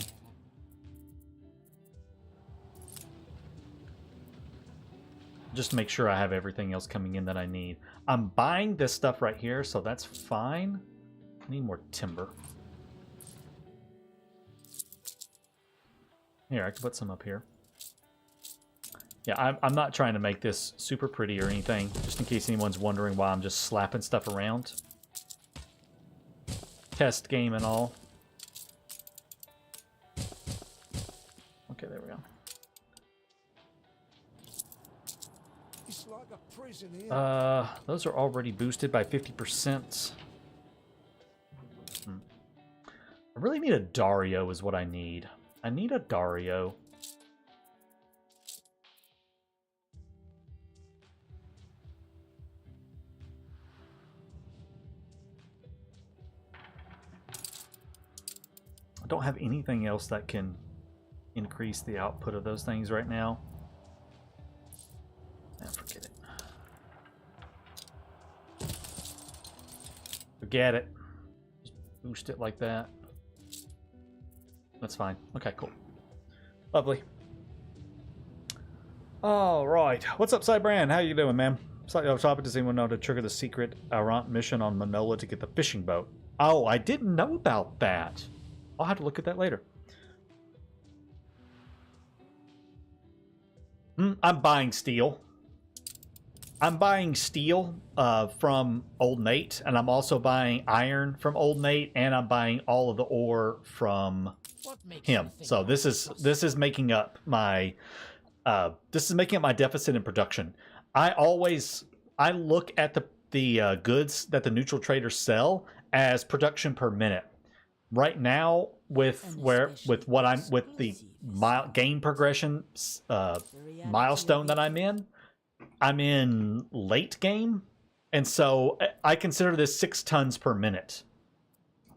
Just make sure I have everything else coming in that I need. I'm buying this stuff right here, so that's fine. I need more timber. Here, I can put some up here. Yeah, I'm not trying to make this super pretty or anything, just in case anyone's wondering why I'm just slapping stuff around. Test game and all. Okay, there we go. It's like a prison here. Those are already boosted by 50%. I really need a Dario is what I need. I need a Dario. I don't have anything else that can increase the output of those things right now. Ah, forget it. Forget it. Just boost it like that. That's fine. Okay, cool. Lovely. All right. What's up, Cybrand? How you doing, man? Slightly off topic. Does anyone know to trigger the secret Arant mission on Manola to get the fishing boat? Oh, I didn't know about that. I'll have to look at that later. I'm buying steel. I'm buying steel from Old Nate, and I'm also buying iron from Old Nate, and I'm buying all of the ore from him. So this is making up my deficit in production. I always I look at the goods that the neutral traders sell as production per minute. Right now, with the game progression milestone that I'm in late game, and so I consider this 6 tons per minute.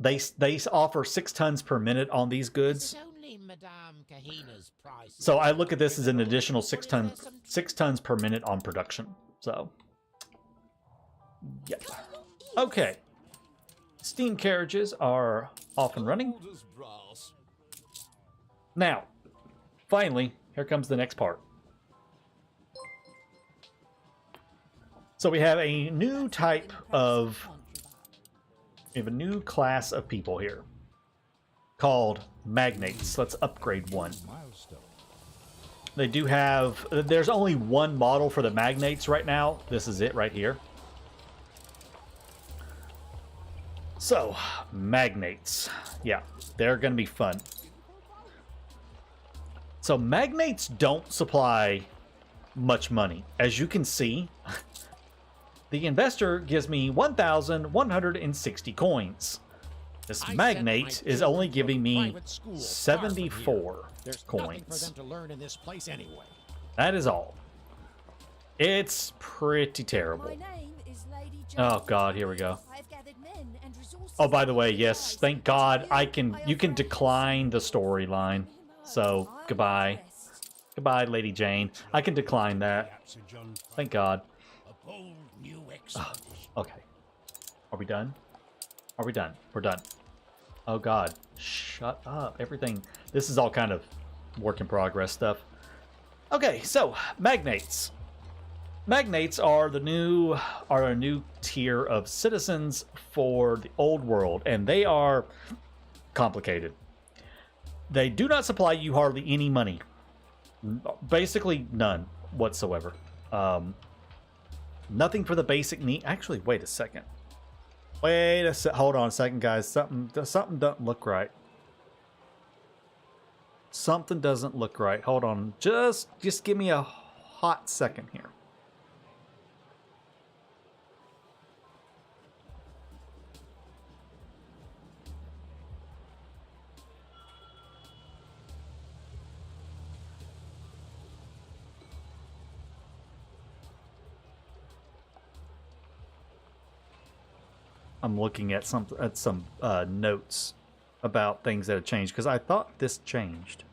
They offer 6 tons per minute on these goods. So I look at this as an additional 6 tons per minute on production. So, yeah. Okay. Steam carriages are off and running. Now, finally, here comes the next part. So we have a new type of... We have a new class of people here called magnates. Let's upgrade one. They do have... There's only one model for the magnates right now. This is it right here. So, magnates. Yeah, they're going to be fun. So, magnates don't supply much money. As you can see, the investor gives me 1,160 coins. This magnate is only giving me 74 coins. That is all. It's pretty terrible. Oh god, here we go. Oh, by the way, yes, thank God you can decline the storyline. So, goodbye. Goodbye, Lady Jane. I can decline that. Thank God. Oh, okay. Are we done? Are we done? We're done. Oh god. Shut up. Everything. This is all kind of work in progress stuff. Okay, so magnates. Magnates are a new tier of citizens for the old world, and they are complicated. They do not supply you hardly any money. Basically none whatsoever. Nothing for the basic need. Actually, wait a second. Hold on a second, guys. Something doesn't look right. Something doesn't look right. Hold on. Just give me a hot second here. I'm looking at some notes about things that have changed because I thought this changed.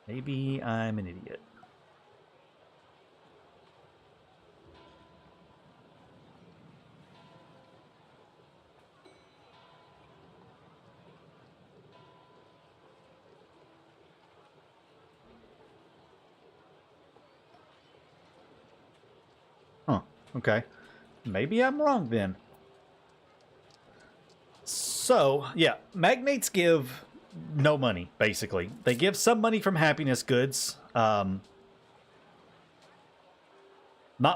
Maybe I'm an idiot. Okay. Maybe I'm wrong then. So, yeah, magnates give no money, basically. They give some money from happiness goods. Not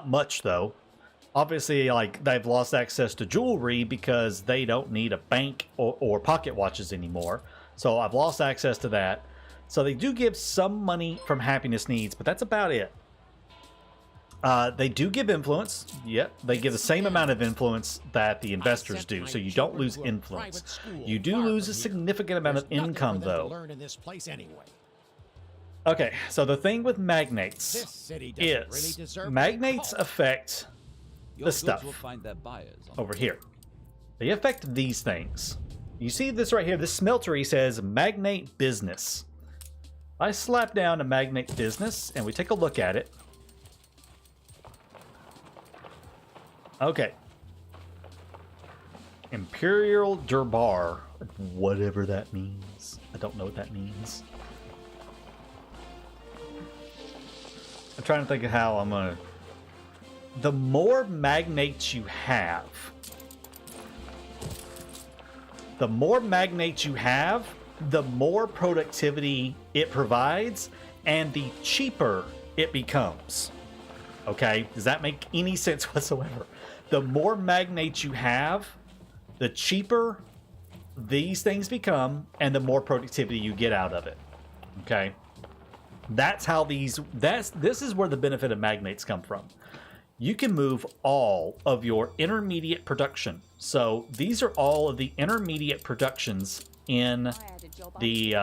much, though. Obviously, like, they've lost access to jewelry because they don't need a bank or pocket watches anymore. So I've lost access to that. So they do give some money from happiness needs, but that's about it. They do give influence. Yep, they give the same amount of influence that the investors do, so you don't lose influence. You do lose a significant amount of income, though. Okay, so the thing with magnates is magnates affect the stuff over here. They affect these things. You see this right here, this smeltery says magnate business. I slap down a magnate business and we take a look at it. Okay. Imperial Durbar. Whatever that means. I don't know what that means. I'm trying to think of how I'm gonna... The more magnates you have... The more magnates you have, the more productivity it provides, and the cheaper it becomes. Okay? Does that make any sense whatsoever? The more magnates you have, the cheaper these things become, and the more productivity you get out of it. Okay? That's how this is where the benefit of magnates come from. You can move all of your intermediate production. So these are all of the intermediate productions in the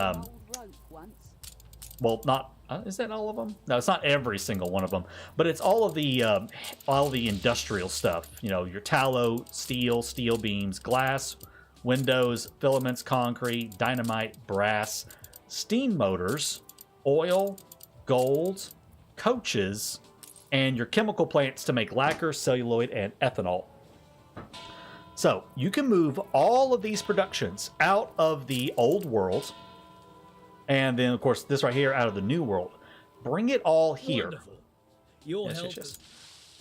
well, not is that all of them? No, it's not every single one of them, but it's all of the industrial stuff. You know, your tallow, steel beams, glass, windows, filaments, concrete, dynamite, brass, steam motors, oil, gold, coaches, and your chemical plants to make lacquer, celluloid, and ethanol. So you can move all of these productions out of the old world, and then of course this right here out of the new world. Bring it all here. Wonderful. Your Yes, help yes, yes.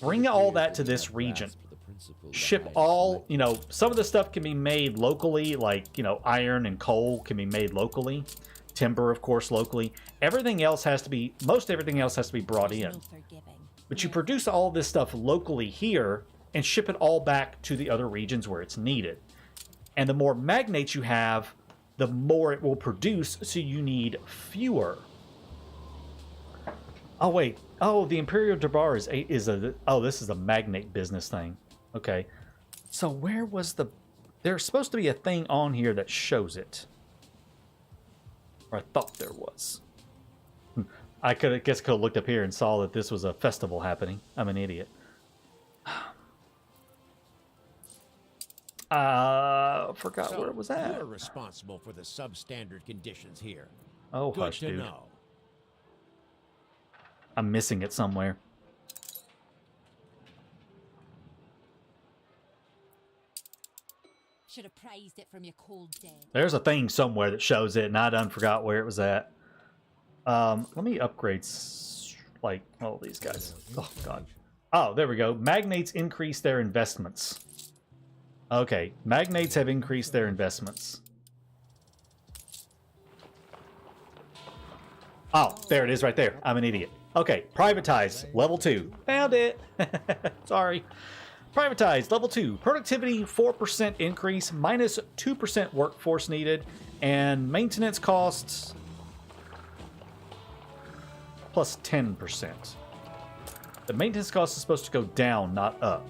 Bring all that to this region. Ship all, you know, some of the stuff can be made locally, like, you know, iron and coal can be made locally. Timber, of course, locally. Everything else has to be, most everything else has to be brought in. But you produce all this stuff locally here and ship it all back to the other regions where it's needed. And the more magnates you have, the more it will produce, so you need fewer. Oh, wait. Oh, the Imperial Durbar is a... Oh, this is a magnate business thing. Okay. So where was the... There's supposed to be a thing on here that shows it. Or I thought there was. I guess could have looked up here and saw that this was a festival happening. I'm an idiot. Forgot where it was at. You're responsible for the substandard conditions here. Oh, Good hush, to dude. know. I'm missing it somewhere. Should have praised it from your cold dead. There's a thing somewhere that shows it, and I done forgot where it was at. Let me upgrade, like, all these guys. Oh, God. Oh, there we go. Magnates increase their investments. Okay, magnates have increased their investments. Oh, there it is right there. I'm an idiot. Okay, privatize, level 2. Found it. Sorry. Privatize, level 2. Productivity, 4% increase, minus 2% workforce needed, and maintenance costs, plus 10%. The maintenance cost is supposed to go down, not up.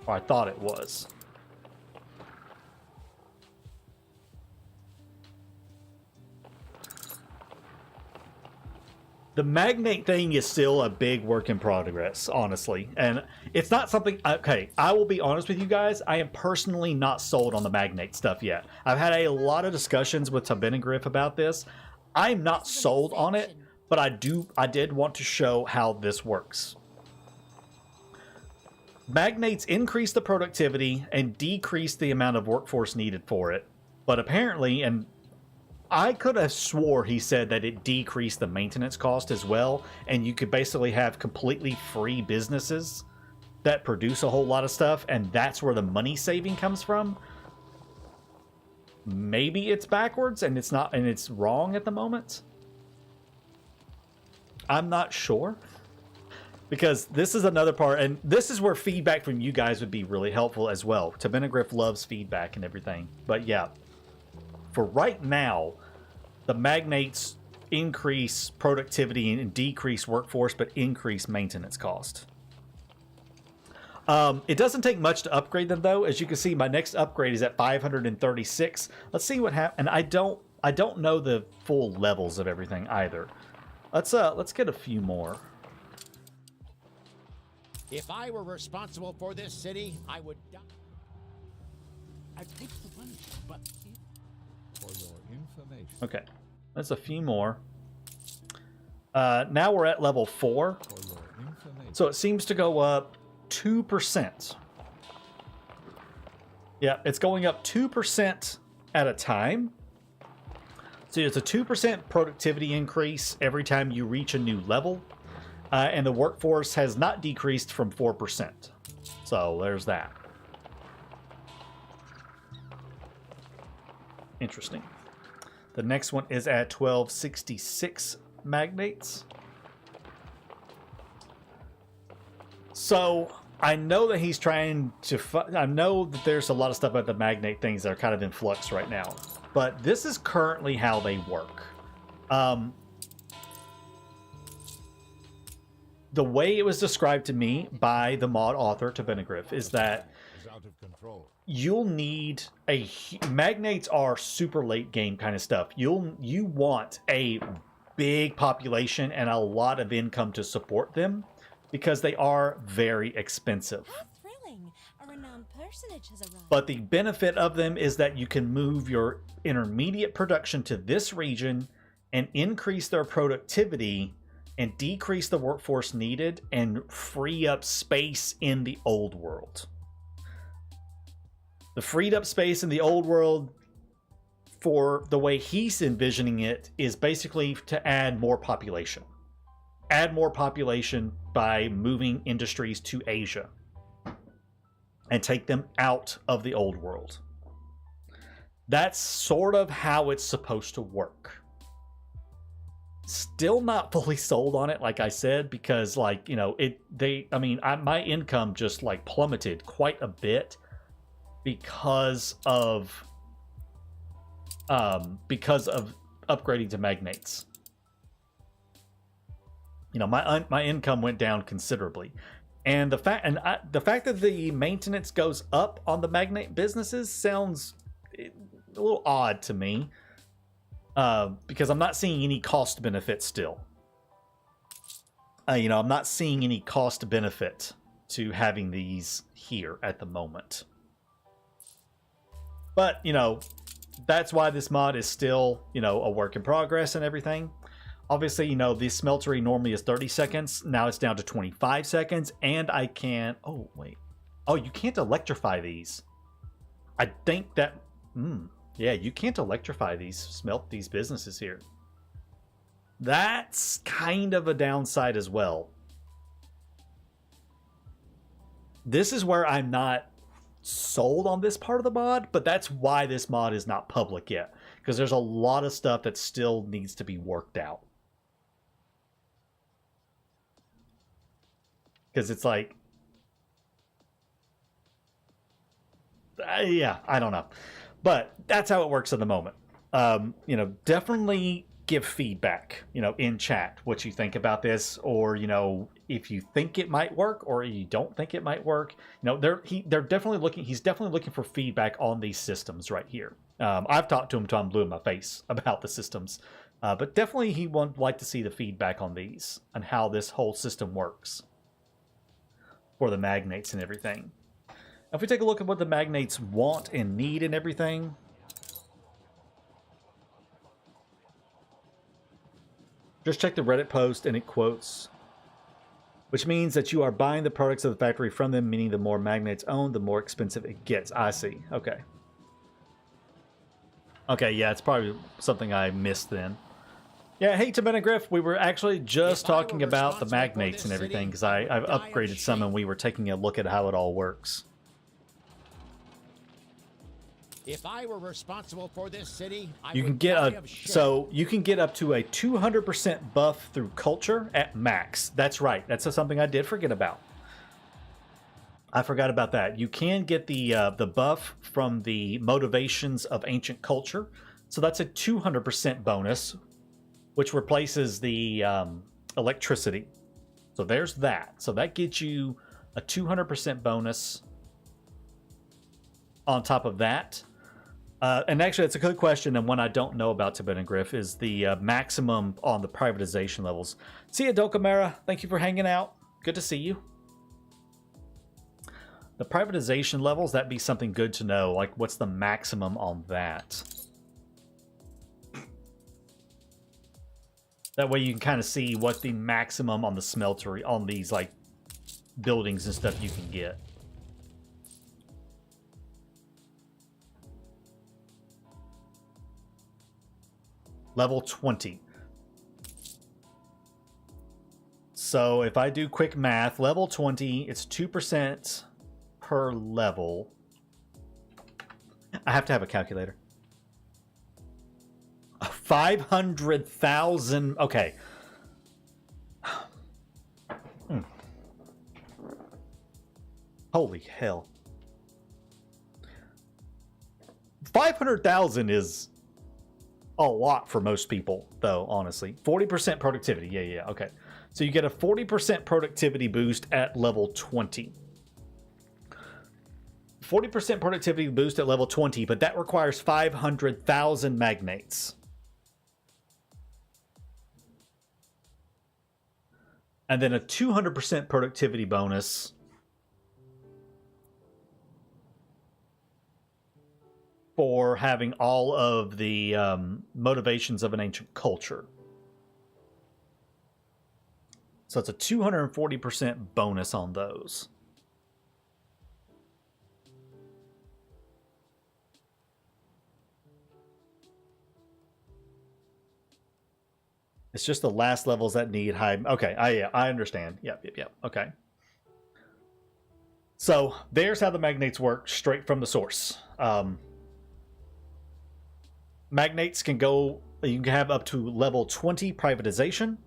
Or I thought it was. The magnate thing is still a big work in progress, honestly. And it's not something... Okay, I will be honest with you guys. I am personally not sold on the magnate stuff yet. I've had a lot of discussions with Tabinagriff about this. I'm not sold on it, but I did want to show how this works. Magnates increase the productivity and decrease the amount of workforce needed for it. But apparently, and I could have swore he said that it decreased the maintenance cost as well, and you could basically have completely free businesses that produce a whole lot of stuff, and that's where the money saving comes from. Maybe it's backwards and it's not, and it's wrong at the moment. I'm not sure. Because this is another part, and this is where feedback from you guys would be really helpful as well. Tabinagriff loves feedback and everything. But yeah, for right now, the magnates increase productivity and decrease workforce, but increase maintenance cost. It doesn't take much to upgrade them, though. As you can see, my next upgrade is at 536. Let's see what happens. And I don't know the full levels of everything either. Let's get a few more. If I were responsible for this city, I would die. I take the money, but For your information. Okay, that's a few more. Now we're at level 4. For your information. So it seems to go up 2%. Yeah, it's going up 2% at a time. So it's a 2% productivity increase every time you reach a new level. And the workforce has not decreased from 4%. So there's that. Interesting. The next one is at 1266 magnates. So I know that he's trying to... I know that there's a lot of stuff about the magnate things that are kind of in flux right now. but this is currently how they work. The way it was described to me by the mod author to Benegriff is that Is out of control. you'll need magnates are super late game kind of stuff. You want a big population and a lot of income to support them because they are very expensive. How thrilling! A renowned personage has arrived. But the benefit of them is that you can move your intermediate production to this region and increase their productivity and decrease the workforce needed and free up space in the old world. The freed up space in the old world, for the way he's envisioning it, is basically to add more population. Add more population by moving industries to Asia and take them out of the old world. That's sort of how it's supposed to work. Still not fully sold on it, like I said, because my income just like plummeted quite a bit because of upgrading to magnates. My income went down considerably, and the fact that the maintenance goes up on the magnate businesses sounds a little odd to me, because I'm not seeing any cost benefit still. I'm not seeing any cost benefit to having these here at the moment. But, that's why this mod is still, a work in progress and everything. Obviously, the smeltery normally is 30 seconds. Now it's down to 25 seconds. And I can... Oh, wait. Oh, you can't electrify these. I think that... Yeah, you can't electrify these businesses here. That's kind of a downside as well. This is where I'm not sold on this part of the mod, but that's why this mod is not public yet, because there's a lot of stuff that still needs to be worked out. Because it's like, yeah, I don't know, but that's how it works at the moment. Definitely give feedback, in chat, what you think about this, or if you think it might work or you don't think it might work. They're definitely looking. He's definitely looking for feedback on these systems right here. I've talked to him till I'm blue in my face about the systems, but definitely he would like to see the feedback on these and how this whole system works for the magnates and everything. If we take a look at what the magnates want and need and everything. Just check the Reddit post and it quotes, which means that you are buying the products of the factory from them, meaning the more magnates own, the more expensive it gets. I see. Okay. Okay, yeah, it's probably something I missed then. Yeah, hey, to Benegriff, we were actually just talking about the magnates and everything, because I've upgraded some and we were taking a look at how it all works. If I were responsible for this city, You can get up to a 200% buff through culture at max. That's right. That's something I did forget about. I forgot about that. You can get the buff from the motivations of ancient culture. So that's a 200% bonus, which replaces the electricity. So there's that. So that gets you a 200% bonus on top of that. And actually, it's a good question, and one I don't know about Tibet and Griff is the maximum on the privatization levels. See you, Dokamara. Thank you for hanging out. Good to see you. The privatization levels, that'd be something good to know. Like, what's the maximum on that? That way you can kind of see what the maximum on the smeltery, on these, like, buildings and stuff you can get. Level 20. So if I do quick math, level 20, it's 2% per level. I have to have a calculator. 500,000. Okay. Holy hell. 500,000 is a lot for most people, though, honestly. 40% productivity. Yeah, okay. So you get a 40% productivity boost at level 20. 40% productivity boost at level 20, but that requires 500,000 magnates. And then a 200% productivity bonus for having all of the motivations of an ancient culture. So it's a 240% bonus on those. It's just the last levels that need high. Okay, I understand. Yep. Okay. So there's how the magnates work straight from the source. Magnates can go, you can have up to level 20 privatization.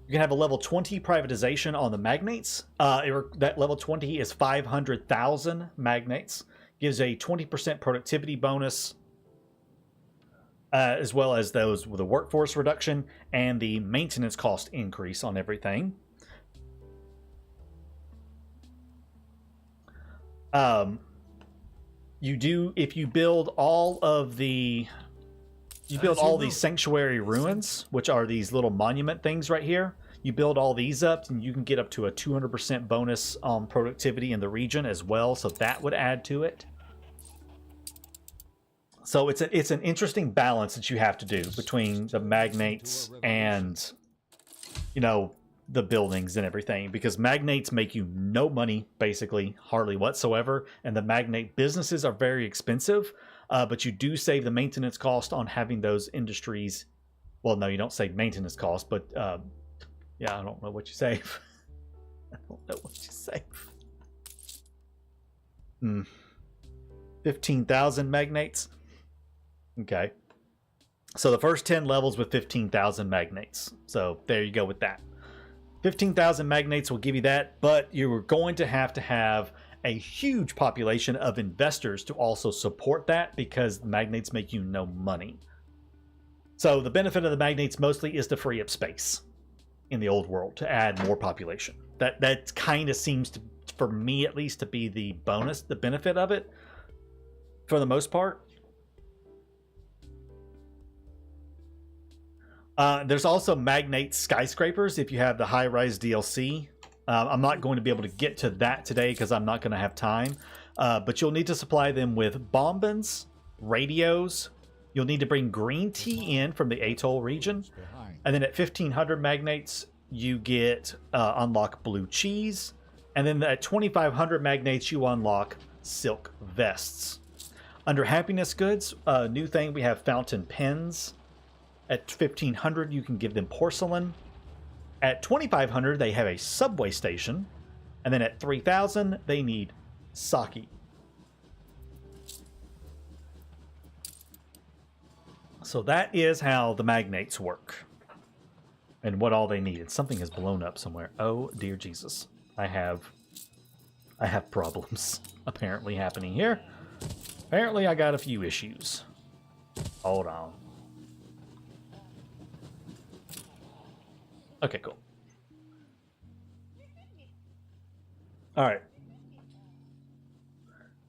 You can have a level 20 privatization on the magnates. That level 20 is 500,000 magnates. Gives a 20% productivity bonus, as well as those with a workforce reduction and the maintenance cost increase on everything. You do, if you build all of the, all these sanctuary ruins, which are these little monument things right here. You build all these up, and you can get up to a 200% bonus on productivity in the region as well. So that would add to it. So it's an interesting balance that you have to do between the magnates and, you know, the buildings and everything, because magnates make you no money, basically, hardly whatsoever, and the magnate businesses are very expensive, but you do save the maintenance cost on having those industries. Well, no, you don't save maintenance cost, but yeah, I don't know what you save. I don't know what you save. 15,000 magnates. Okay. So the first 10 levels with 15,000 magnates. So there you go with that. 15,000 magnates will give you that, but you're going to have a huge population of investors to also support that, because the magnates make you no money. So the benefit of the magnates mostly is to free up space in the old world to add more population. That kind of seems to, for me at least, to be the bonus, the benefit of it for the most part. There's also magnate skyscrapers if you have the high-rise DLC. I'm not going to be able to get to that today because I'm not going to have time. But you'll need to supply them with bombins, radios. You'll need to bring green tea in from the atoll region. And then at 1,500 magnates, you get unlock blue cheese. And then at 2,500 magnates, you unlock silk vests. Under happiness goods, new thing, we have fountain pens. At 1,500, you can give them porcelain. At 2,500, they have a subway station. And then at 3,000, they need sake. So that is how the magnates work. And what all they need. And something has blown up somewhere. Oh, dear Jesus. I have problems apparently happening here. Apparently, I got a few issues. Hold on. Okay, cool. All right.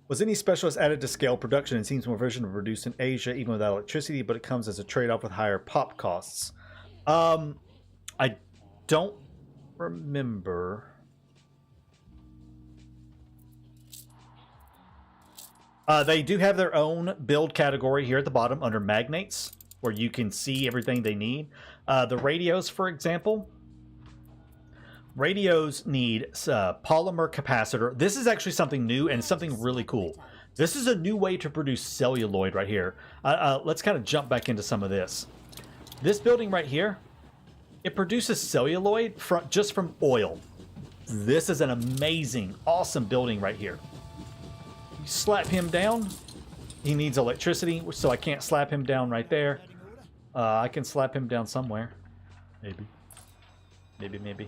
Was any specialist added to scale production? It seems more version of reduced in Asia, even without electricity, but it comes as a trade-off with higher pop costs. I don't remember. They do have their own build category here at the bottom under magnates, where you can see everything they need. The radios, for example. Radios need polymer capacitor. This is actually something new and something really cool. This is a new way to produce celluloid right here. Let's kind of jump back into some of this. This building right here, it produces celluloid just from oil. This is an amazing, awesome building right here. You slap him down. He needs electricity, so I can't slap him down right there. I can slap him down somewhere. Maybe. Maybe.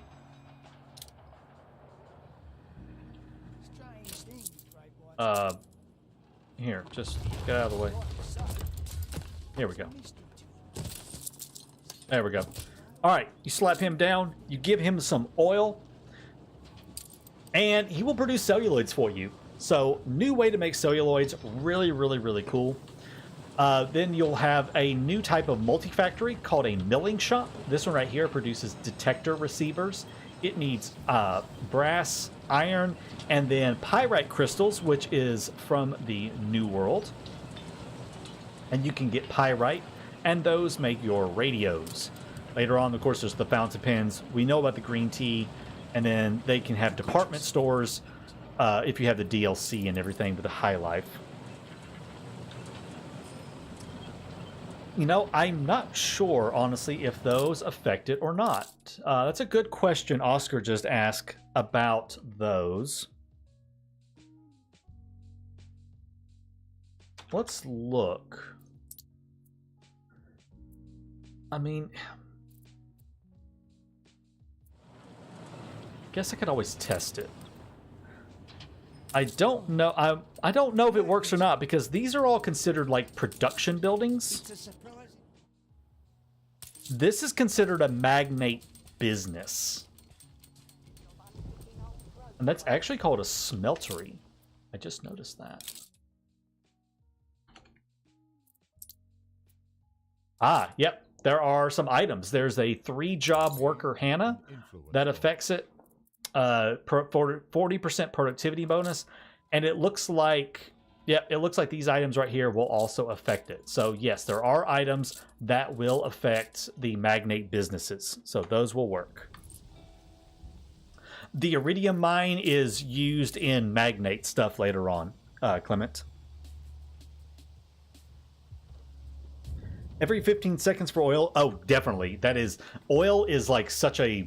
Here, just get out of the way. Here we go. There we go. All right, you slap him down. You give him some oil. And he will produce celluloids for you. So, new way to make celluloids. Really, really, really cool. Then you'll have a new type of multi-factory called a milling shop. This one right here produces detector receivers. It needs brass, iron, and then pyrite crystals, which is from the New World. And you can get pyrite, and those make your radios. Later on, of course, there's the fountain pens. We know about the green tea, and then they can have department stores if you have the DLC and everything with the high life. You know, I'm not sure, honestly, if those affect it or not. That's a good question Oscar just asked about those. Let's look. I mean, guess I could always test it. I don't know. I don't know if it works or not because these are all considered like production buildings. This is considered a magnate business. And that's actually called a smeltery. I just noticed that. Ah, yep. There are some items. There's a 3-job worker Hannah that affects it. 40% productivity bonus. And it looks like, yeah, it looks like these items right here will also affect it. So yes, there are items that will affect the magnate businesses. So those will work. The iridium mine is used in magnate stuff later on, Clement. Every 15 seconds for oil. Oh, definitely. That is, oil is like a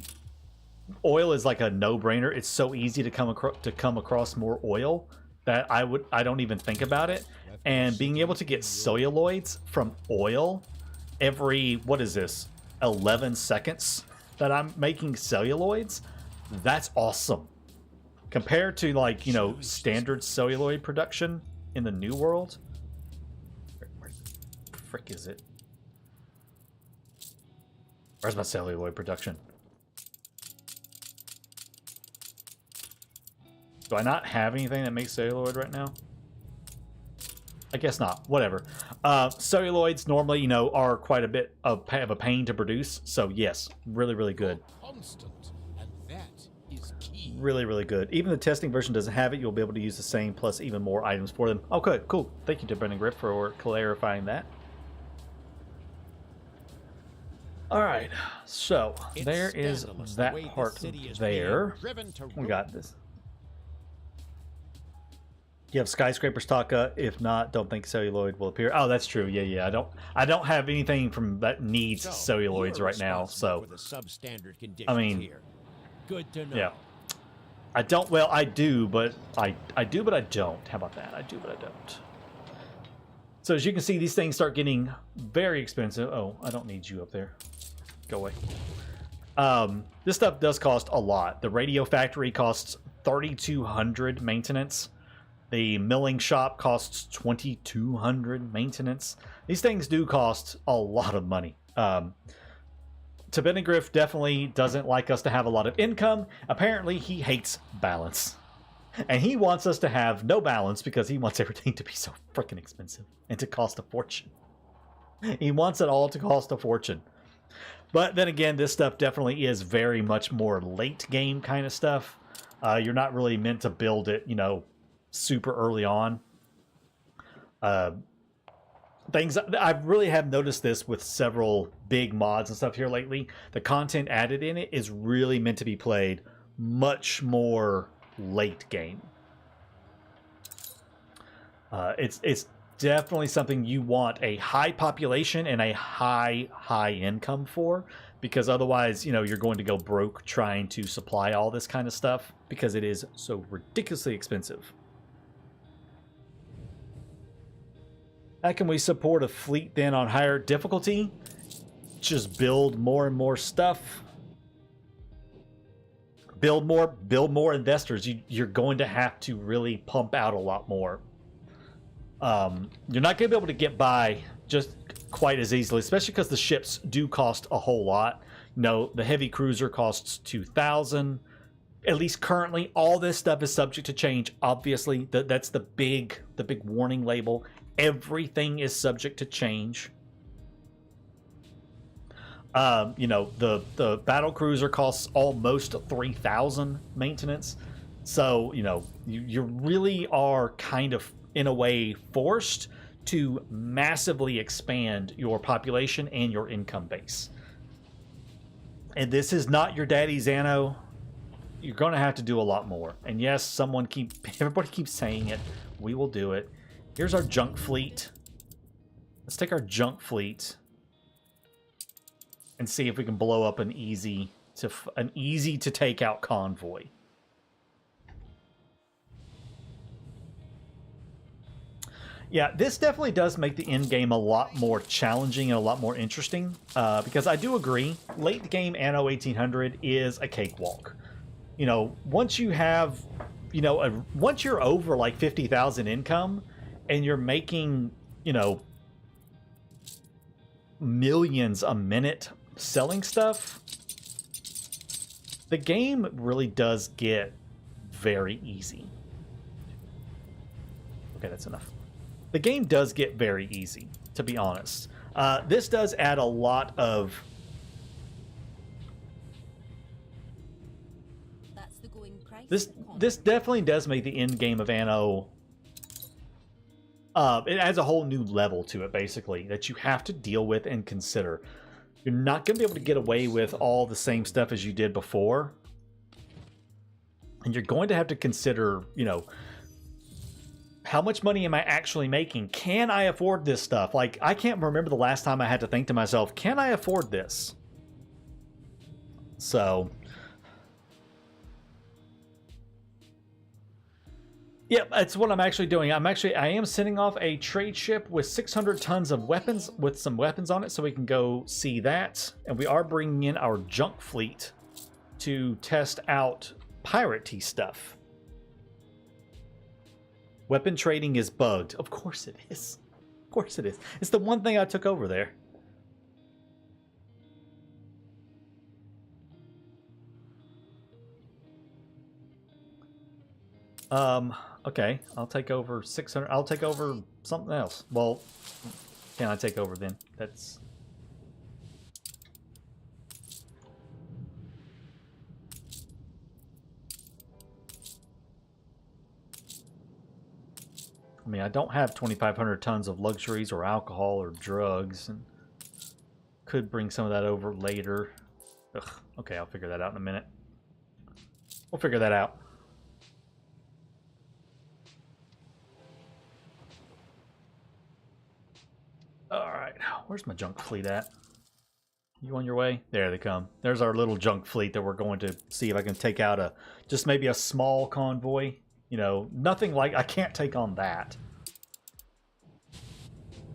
no-brainer. It's so easy to come across more oil that I don't even think about it. And being able to get celluloids from oil every, what is this, 11 seconds that I'm making celluloids, that's awesome. Compared to, like, you know, standard celluloid production in the New World. Where the frick is it? Where's my celluloid production? Do I not have anything that makes celluloid right now? I guess not. Whatever. Celluloids normally, you know, are quite a bit of a pain to produce. So yes, really, really good. Constant, and that is key. Really, really good. Even the testing version doesn't have it. You'll be able to use the same plus even more items for them. Okay, cool. Thank you to Brendan Griff for clarifying that. All right, so there is that part there. We got this. You have skyscrapers, Taka. If not, don't think celluloid will appear. Oh, that's true. Yeah. I don't have anything from that needs celluloids right now. So, I mean, good to know. Yeah, I don't. Well, I do, but I do, but I don't. How about that? I do, but I don't. So as you can see, these things start getting very expensive. Oh, I don't need you up there. Go away. This stuff does cost a lot. The radio factory costs 3,200 maintenance. The milling shop costs 2,200 maintenance. These things do cost a lot of money. Tabinagriff definitely doesn't like us to have a lot of income. Apparently, he hates balance. And he wants us to have no balance because he wants everything to be so freaking expensive and to cost a fortune. He wants it all to cost a fortune. But then again, this stuff definitely is very much more late game kind of stuff. You're not really meant to build it, you know, super early on. Things I really have noticed this with several big mods and stuff here lately. The content added in it is really meant to be played much more late game. It's definitely something you want a high population and a high income for, because otherwise, you know, you're going to go broke trying to supply all this kind of stuff because it is so ridiculously expensive. How can we support a fleet then on higher difficulty? Just build more and more stuff. Build more investors. You're going to have to really pump out a lot more. You're not going to be able to get by just quite as easily, especially because the ships do cost a whole lot. You know, the heavy cruiser costs 2,000. At least currently, all this stuff is subject to change. Obviously, that's the big warning label. Everything is subject to change. You know, the battle cruiser costs almost 3,000 maintenance. So, you know, you really are kind of, in a way, forced to massively expand your population and your income base. And this is not your daddy's Anno. You're going to have to do a lot more. And yes, everybody keeps saying it. We will do it. Here's our junk fleet. Let's take our junk fleet and see if we can blow up an easy to take out convoy. Yeah, this definitely does make the end game a lot more challenging and a lot more interesting, because I do agree, late game Anno 1800 is a cakewalk. You know, once you have, you know, once you're over like 50,000 income and you're making, you know, millions a minute selling stuff, the game really does get very easy. Okay, that's enough. The game does get very easy, to be honest. This does add a lot of... That's the going price. This definitely does make the end game of Anno... it adds a whole new level to it, basically, that you have to deal with and consider. You're not going to be able to get away with all the same stuff as you did before. And you're going to have to consider, you know, how much money am I actually making? Can I afford this stuff? Like, I can't remember the last time I had to think to myself, can I afford this? So... yeah, that's what I'm actually doing. I am sending off a trade ship with 600 tons of weapons, with some weapons on it, so we can go see that. And we are bringing in our junk fleet to test out piratey stuff. Weapon trading is bugged. Of course it is. Of course it is. It's the one thing I took over there. Okay, I'll take over 600. I'll take over something else. Well, can I take over then? That's... I mean, I don't have 2,500 tons of luxuries or alcohol or drugs, and could bring some of that over later. Ugh, okay, I'll figure that out in a minute. We'll figure that out. Alright, where's my junk fleet at? You on your way? There they come. There's our little junk fleet that we're going to see if I can take out just maybe a small convoy. You know, nothing like... I can't take on that.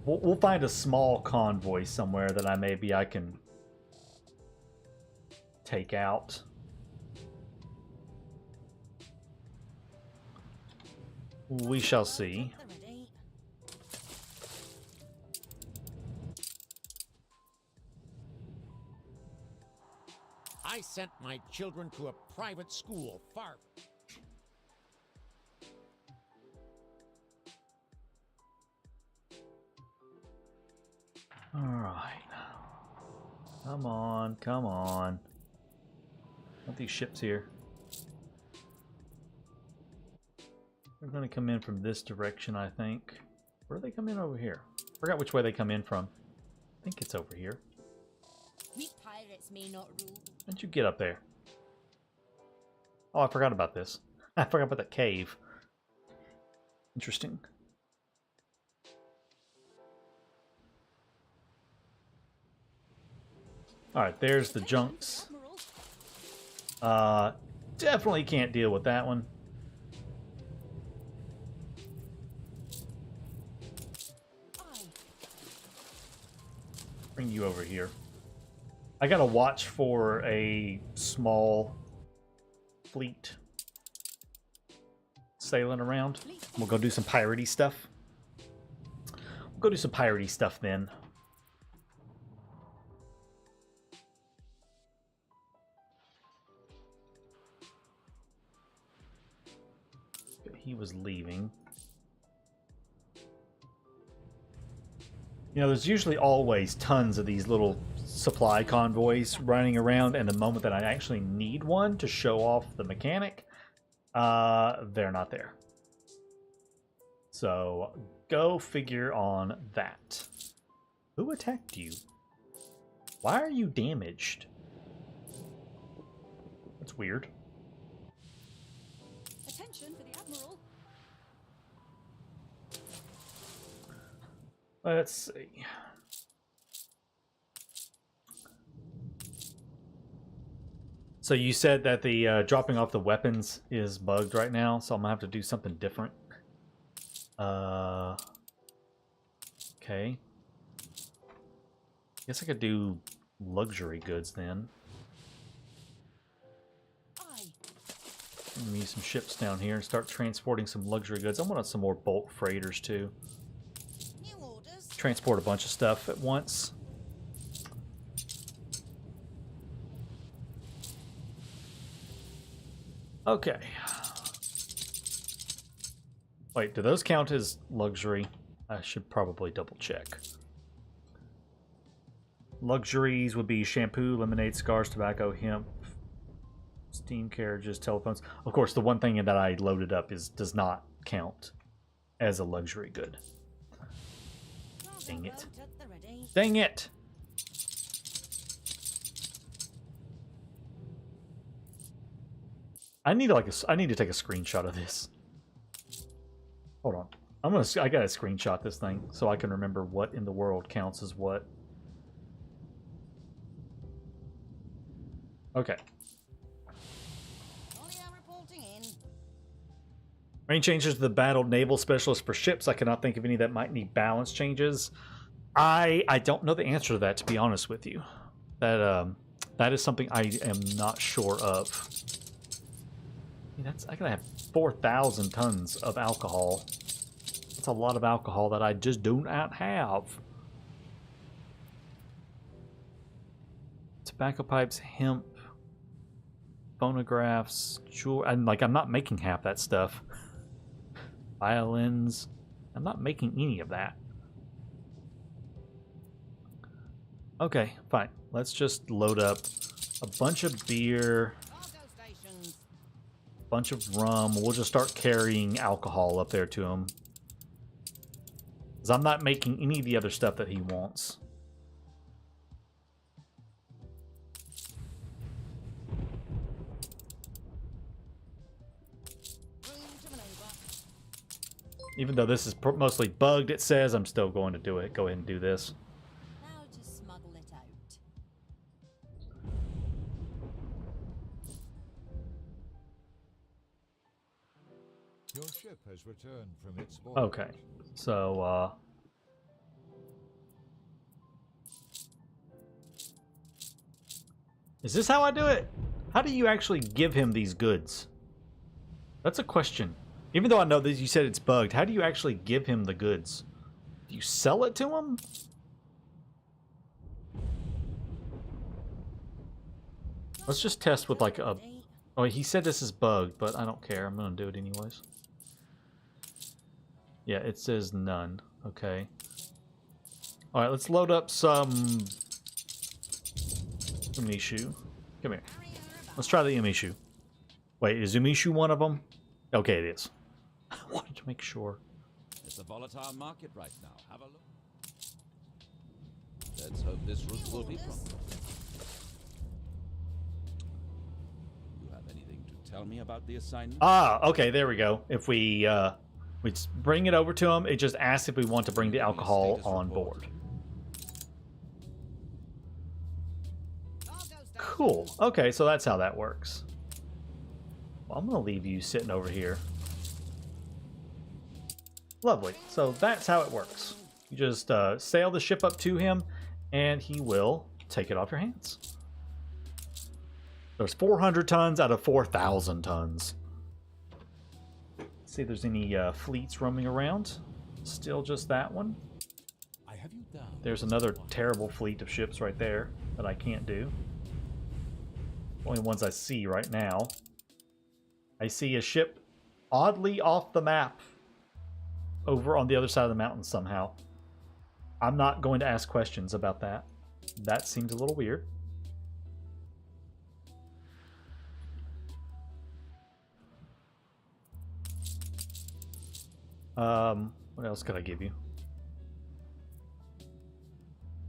We'll find a small convoy somewhere that I can take out. We shall see. I sent my children to a private school far... Alright. Come on, come on. Want these ships here. They're going to come in from this direction, I think. Where do they come in over here? Forgot which way they come in from. I think it's over here. We pirates may not rule. How'd you get up there? Oh, I forgot about this. I forgot about that cave. Interesting. Alright, there's the junks. Definitely can't deal with that one. Bring you over here. I gotta watch for a small fleet sailing around. We'll go do some piratey stuff. We'll go do some piratey stuff then. he was leaving. You know, there's usually always tons of these little supply convoys running around, and the moment that I actually need one to show off the mechanic, they're not there. So, go figure on that. Who attacked you? Why are you damaged? That's weird. Attention for the Admiral. Let's see. So you said that the dropping off the weapons is bugged right now, so I'm gonna have to do something different. Okay. Guess I could do luxury goods then. Let me use some ships down here and start transporting some luxury goods. I want some more bulk freighters too. New orders. Transport a bunch of stuff at once. Okay. Wait, do those count as luxury? I should probably double check. Luxuries would be shampoo, lemonade, cigars, tobacco, hemp, steam carriages, telephones. Of course, the one thing that I loaded up does not count as a luxury good. Dang it. Dang it! I need to take a screenshot of this. Hold on. I gotta screenshot this thing so I can remember what in the world counts as what. Okay. Range changes to the battle naval specialist for ships. I cannot think of any that might need balance changes. I don't know the answer to that, to be honest with you. That is something I am not sure of. I gotta have 4,000 tons of alcohol. That's a lot of alcohol that I just do not have. Tobacco pipes, hemp, phonographs, jewelry. I'm not making half that stuff. Violins. I'm not making any of that. Okay, fine. Let's just load up a bunch of beer, a bunch of rum. We'll just start carrying alcohol up there to him. Because I'm not making any of the other stuff that he wants. Even though this is mostly bugged, it says I'm still going to do it. Go ahead and do this. Now to smuggle it out. Your ship has returned from its voyage. Okay, so is this how I do it? How do you actually give him these goods? That's a question. Even though I know that you said it's bugged, how do you actually give him the goods? Do you sell it to him? Let's just test with like a... Oh, he said this is bugged, but I don't care. I'm going to do it anyways. Yeah, it says none. Okay. Alright, let's load up some... Umishu. Come here. Let's try the Umishu. Wait, is Umishu one of them? Okay, it is. I wanted to make sure. It's a volatile market right now. Have a look. Let's hope this route will be profitable. You have anything to tell me about the assignment? Ah, okay, there we go. If we just bring it over to him, it just asks if we want to bring the alcohol on board. Cool. Okay, so that's how that works. Well, I'm going to leave you sitting over here. Lovely. So that's how it works. You just sail the ship up to him, and he will take it off your hands. There's 400 tons out of 4,000 tons. Let's see if there's any fleets roaming around. Still just that one. I have you down. There's another terrible fleet of ships right there that I can't do. Only ones I see right now. I see a ship oddly off the map over on the other side of the mountain somehow. I'm not going to ask questions about that. That seems a little weird. What else could I give you?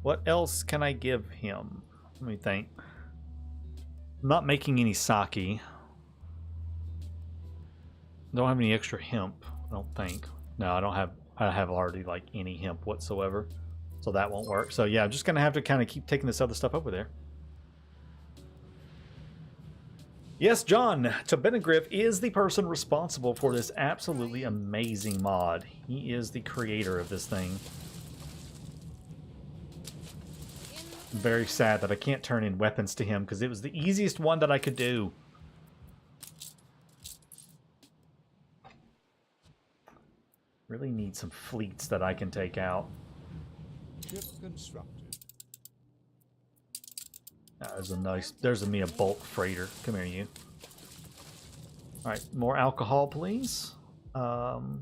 What else can I give him? Let me think. I'm not making any sake. Don't have any extra hemp, I don't think. No, I don't have already like any hemp whatsoever. So that won't work. So yeah, I'm just gonna have to kind of keep taking this other stuff over there. Yes, John, Benegriff is the person responsible for this absolutely amazing mod. He is the creator of this thing. I'm very sad that I can't turn in weapons to him because it was the easiest one that I could do. Really need some fleets that I can take out. Ship constructed. There's a bulk freighter. Come here, you. All right, more alcohol, please. Because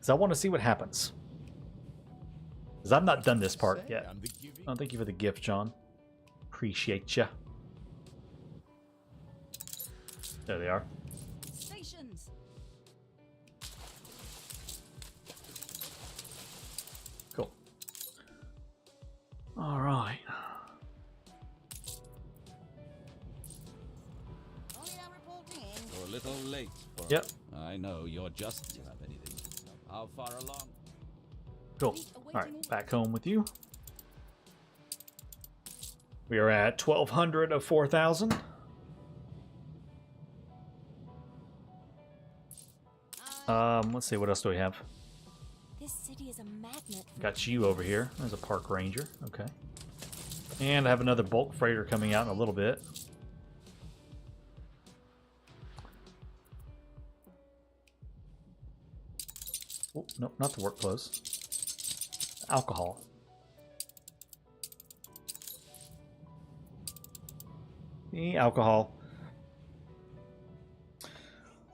I want to see what happens. Because I've not done this part yet. Oh, thank you for the gift, John. Appreciate ya. There they are. Stations. Cool. All right. Only now reporting in. You're a little late for... Yep. I know, you're just... Do you have anything? How far along? Cool. All right, back home with you. We are at 1,200 of 4,000. Let's see, what else do we have? This city is a magnet. Got you over here. There's a park ranger. Okay. And I have another bulk freighter coming out in a little bit. Oh, no, not the work clothes. Alcohol. The alcohol.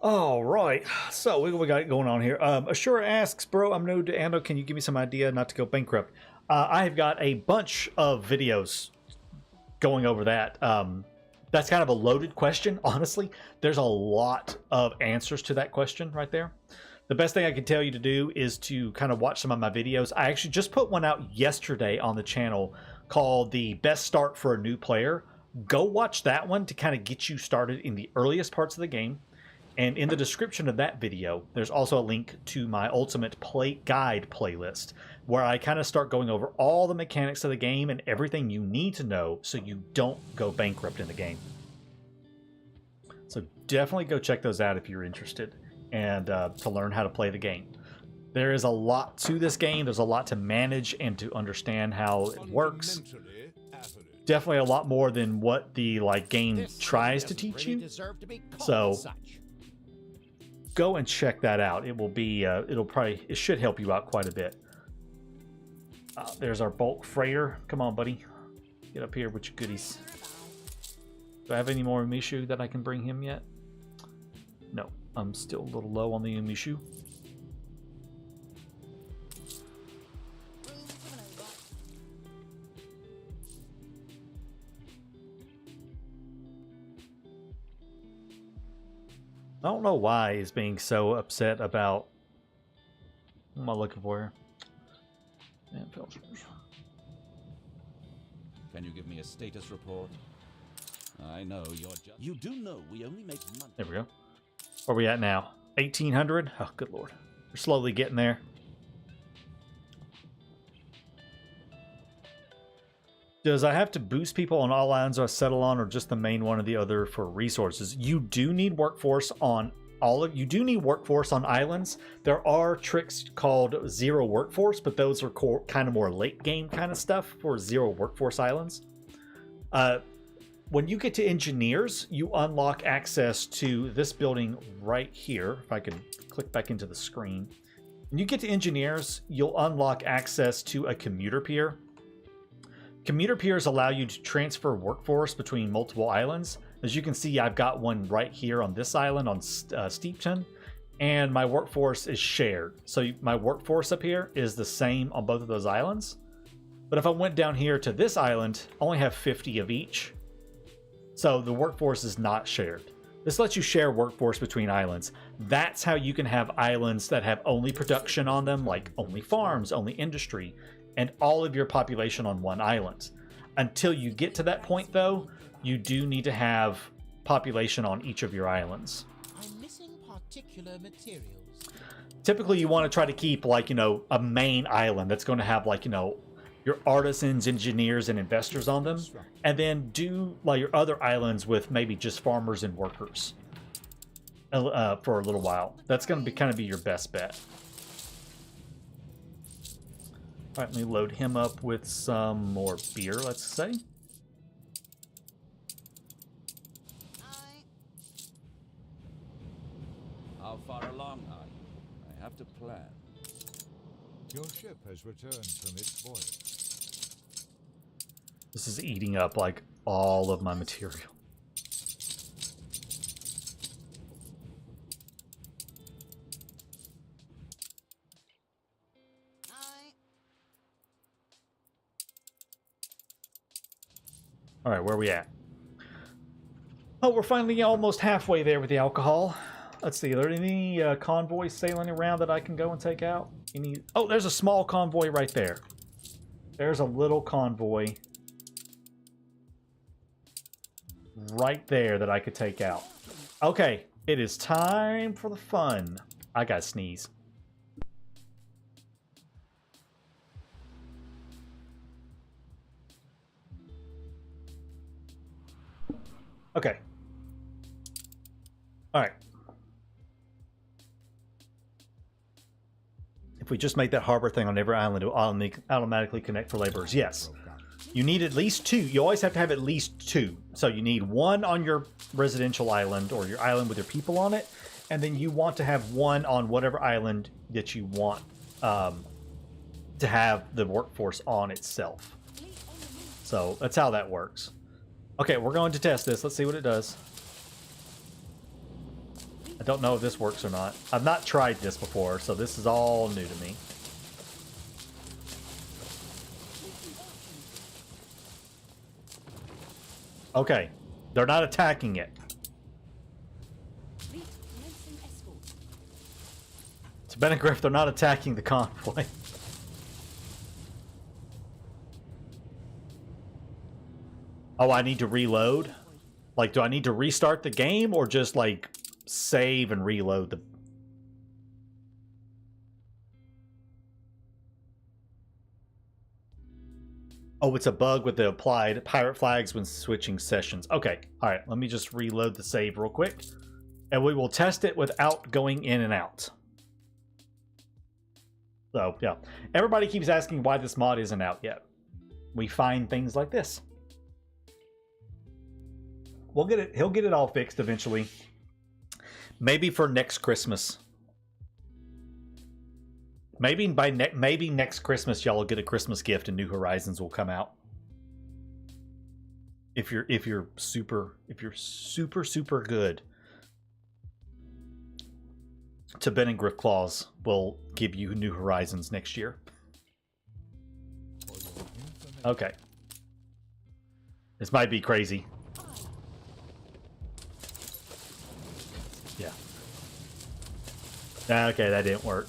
All right, so what we got going on here? Ashura asks, bro, I'm new to Anno. Can you give me some idea not to go bankrupt? I have got a bunch of videos going over that. That's kind of a loaded question, honestly. There's a lot of answers to that question right there. The best thing I can tell you to do is to kind of watch some of my videos. I actually just put one out yesterday on the channel called The Best Start for a New Player. Go watch that one to kind of get you started in the earliest parts of the game. And in the description of that video, there's also a link to my Ultimate Guide playlist, where I kind of start going over all the mechanics of the game and everything you need to know so you don't go bankrupt in the game. So definitely go check those out if you're interested and to learn how to play the game. There is a lot to this game. There's a lot to manage and to understand how it works. Definitely a lot more than what the game tries to teach you. So go and check that out. It will be it should help you out quite a bit. There's our bulk freighter. Come on, buddy. Get up here with your goodies. Do I have any more Umishu that I can bring him yet? No, I'm still a little low on the Umishu. I don't know why he's being so upset about... What am I looking for here? Can you give me a status report? I know you're just... You do know we only make money. There we go. Where are we at now? 1,800? Oh, good lord. We're slowly getting there. Does I have to boost people on all islands I settle on, or just the main one or the other for resources? You do need workforce on you do need workforce on islands. There are tricks called zero workforce, but those are kind of more late game kind of stuff for zero workforce islands. When you get to engineers, you unlock access to this building right here. If I can click back into the screen. When you get to engineers, you'll unlock access to a commuter pier. Commuter piers allow you to transfer workforce between multiple islands. As you can see, I've got one right here on this island on Steepton, and my workforce is shared. So my workforce up here is the same on both of those islands. But if I went down here to this island, I only have 50 of each. So the workforce is not shared. This lets you share workforce between islands. That's how you can have islands that have only production on them, like only farms, only industry, and all of your population on one island. Until you get to that point, though, you do need to have population on each of your islands. I'm missing particular materials. Typically, you want to try to keep, like, a main island that's going to have, like, your artisans, engineers, and investors on them, and then do like your other islands with maybe just farmers and workers for a little while. That's going to kind of be your best bet. All right, let me load him up with some more beer, let's say. How far along are you? I have to plan. Your ship has returned from its voyage. This is eating up like all of my material. All right, where are we at? Oh, we're finally almost halfway there with the alcohol. Let's see, are there any convoys sailing around that I can go and take out? Any? Oh, there's a small convoy right there. There's a little convoy right there that I could take out. Okay, it is time for the fun. I gotta sneeze. Okay. All right. If we just make that harbor thing on every island, it will automatically connect for laborers. Yes. You need at least 2. You always have to have at least 2. So you need 1 on your residential island or your island with your people on it. And then you want to have 1 on whatever island that you want to have the workforce on itself. So that's how that works. Okay, we're going to test this. Let's see what it does. I don't know if this works or not. I've not tried this before, so this is all new to me. Okay, they're not attacking it. To Benegriff, they're not attacking the convoy. Oh, I need to reload? Like, do I need to restart the game or just, like, save and reload the... Oh, it's a bug with the applied pirate flags when switching sessions. Okay, all right, let me just reload the save real quick. And we will test it without going in and out. So, yeah. Everybody keeps asking why this mod isn't out yet. We find things like this. We'll get it. He'll get it all fixed eventually. Maybe for next Christmas. Maybe maybe next Christmas y'all will get a Christmas gift and New Horizons will come out. If you're super good. To Benegriff Claws will give you New Horizons next year. Okay. This might be crazy. Yeah. Okay, that didn't work.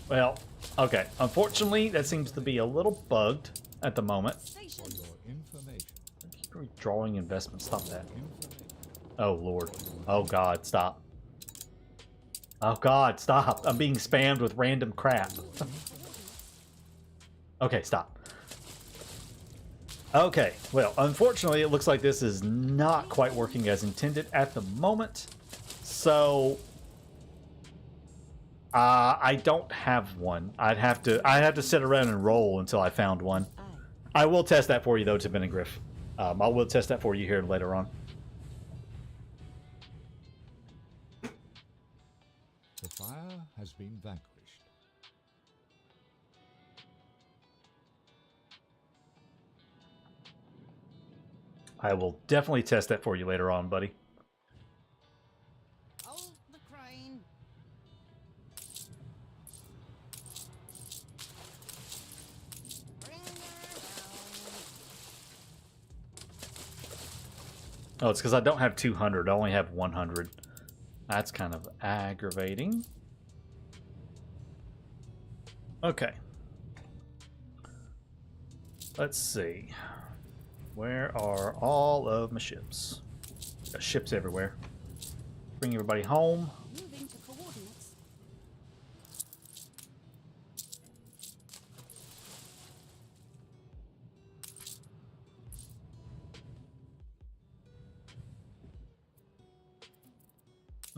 Well, okay. Unfortunately, that seems to be a little bugged at the moment. Drawing investment. Stop that. Oh, Lord. Oh, God. Stop. Oh, God. Stop. I'm being spammed with random crap. Okay, stop. Okay. Well, unfortunately, it looks like this is not quite working as intended at the moment. So... I don't have one. I'd have to sit around and roll until I found one. I will test that for you, though, to Benegriff. I will test that for you here later on. The fire has been vanquished. I will definitely test that for you later on, buddy. Hold the crane. Bring her down. Oh, it's because I don't have 200. I only have 100. That's kind of aggravating. Okay. Let's see. Where are all of my ships? Got ships everywhere. Bring everybody home. Moving to coordinates.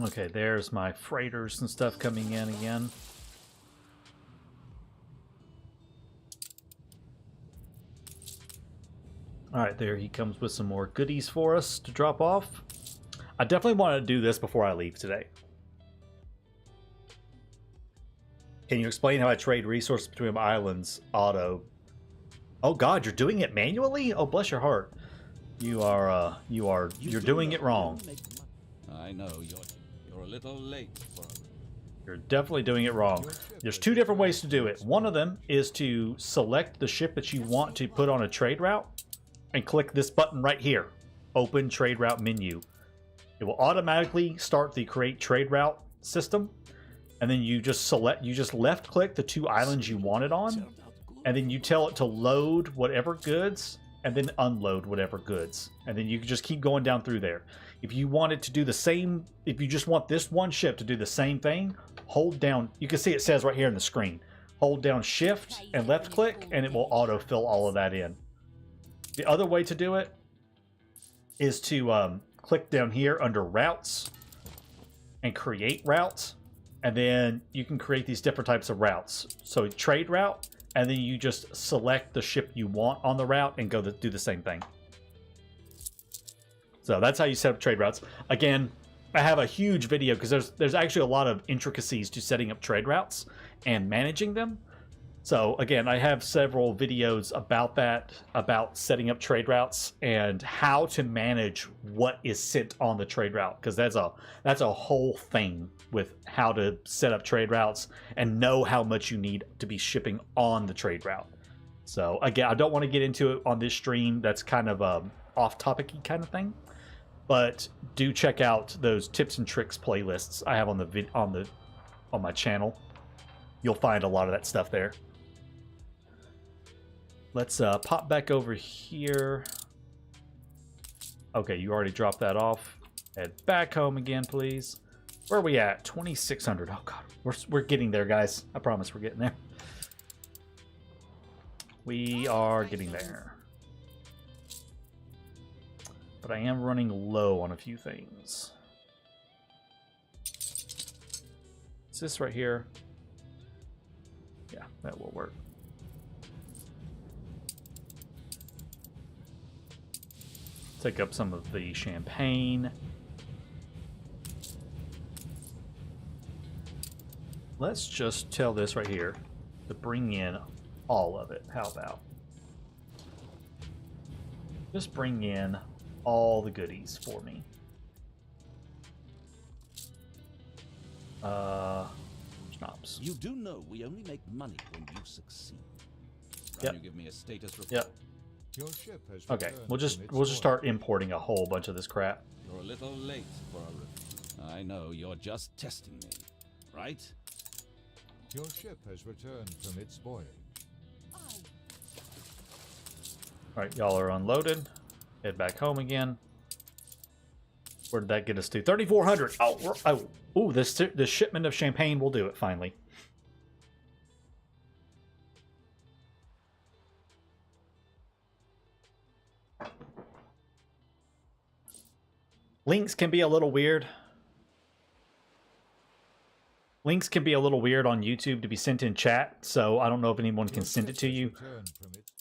Okay, there's my freighters and stuff coming in again. Alright, there he comes with some more goodies for us to drop off. I definitely want to do this before I leave today. Can you explain how I trade resources between my islands auto? Oh god, you're doing it manually? Oh, bless your heart. You're doing it wrong. I know you're a little late for. You're definitely doing it wrong. There's two different ways to do it. One of them is to select the ship that you want to put on a trade route and click this button right here, open trade route menu. It will automatically start the create trade route system, and then you just left click the two islands you want it on, and then you tell it to load whatever goods and then unload whatever goods, and then you can just keep going down through there. If you want it to do the same, if you just want this one ship to do the same thing, hold down, you can see it says right here in the screen, hold down shift and left click and it will autofill all of that in. The other way to do it is to click down here under routes and create routes, and then you can create these different types of routes. So trade route, and then you just select the ship you want on the route and go do the same thing. So that's how you set up trade routes. Again, I have a huge video because there's actually a lot of intricacies to setting up trade routes and managing them. So again, I have several videos about that, about setting up trade routes and how to manage what is sent on the trade route, because that's a whole thing with how to set up trade routes and know how much you need to be shipping on the trade route. So again, I don't want to get into it on this stream. That's kind of a off-topic-y kind of thing. But do check out those tips and tricks playlists I have on my channel. You'll find a lot of that stuff there. Let's pop back over here. Okay, you already dropped that off. Head back home again, please. Where are we at? 2,600. Oh god, we're getting there, guys. I promise we're getting there. We are getting there. But I am running low on a few things. Is this right here? Yeah, that will work. Take up some of the champagne. Let's just tell this right here to bring in all of it. How about? Just bring in all the goodies for me. Schnapps. You do know we only make money when you succeed. Can Yep. you give me a status report? Yep. Your ship has Okay, returned we'll just from its start voyage. importing a whole bunch of this crap. You're a little late for a review. I know, you're just testing me, right? Your ship has returned from its voyage. All right, y'all are unloaded. Head back home again. Where did that get us to? 3,400. Oh, this shipment of champagne will do it finally. Links can be a little weird. Links can be a little weird on YouTube to be sent in chat, so I don't know if anyone can Your send it ship to has you. returned from its-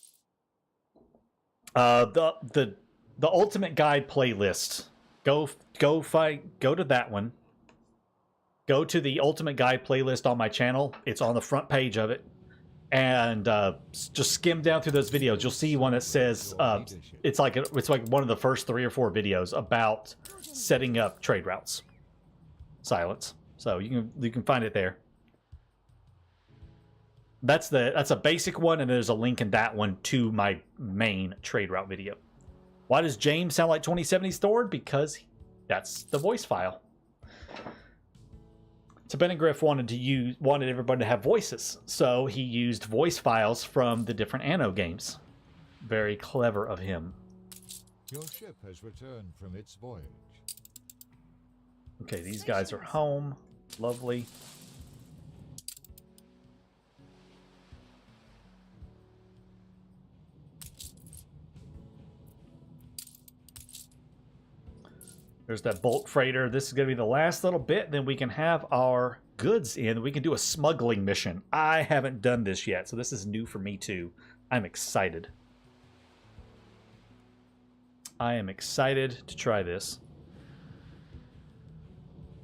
The Ultimate Guide playlist. Go to that one. Go to the Ultimate Guide playlist on my channel. It's on the front page of it. and just skim down through those videos. You'll see one that says it's like one of the first 3 or 4 videos about setting up trade routes. Silence. So you can find it there. That's a basic one, and there's a link in that one to my main trade route video. Why does James sound like 2070 stored? Because that's the voice file. So Benegriff wanted everybody to have voices, so he used voice files from the different Anno games. Very clever of him. Your ship has returned from its voyage. Okay, these guys are home. Lovely. There's that bulk freighter. This is going to be the last little bit. Then we can have our goods in. We can do a smuggling mission. I haven't done this yet, so this is new for me too. I'm excited. I am excited to try this.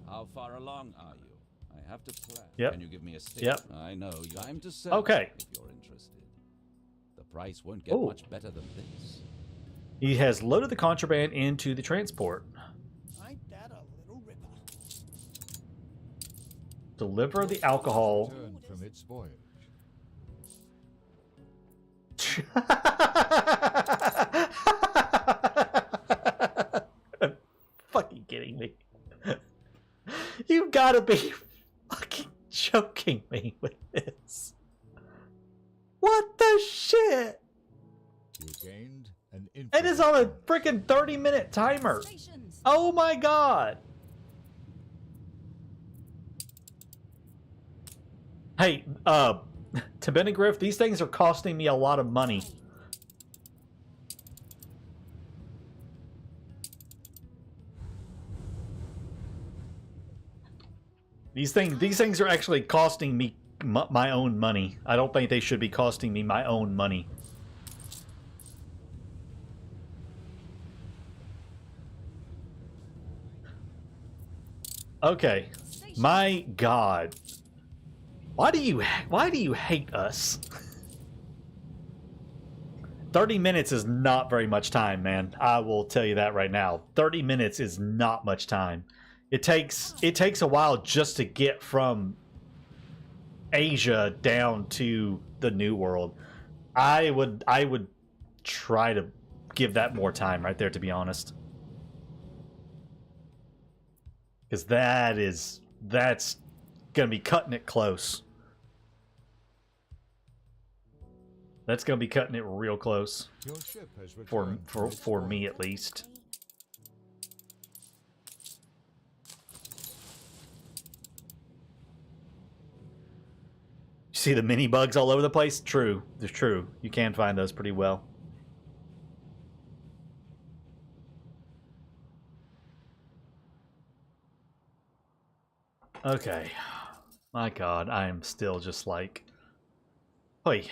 How far along are you? I have to plan. Yep. Can you give me a stake? Yep. I know. Time to sell. Okay. If you're interested. The price won't get Ooh. much better than this. He has loaded the contraband into the transport. Ain't that a little ripper? Deliver the alcohol. Returned from its voyage. Fucking kidding me. You gotta be fucking joking me with this. What the shit? You gained an It is on a freaking 30-minute timer. Stations. Oh my god. Hey, to Benegriff, these things are costing me a lot of money. These things are actually costing me my own money. I don't think they should be costing me my own money. Okay. My god. Why do you hate us? 30 minutes is not very much time, man. I will tell you that right now. 30 minutes is not much time. It takes a while just to get from Asia down to the New World. I would try to give that more time right there, to be honest. Because that's gonna be cutting it close. That's gonna be cutting it real close. Your ship has returned For me at least. See the mini bugs all over the place? True. They're true. You can find those pretty well. Okay. My god, I am still just like... Oi. Guess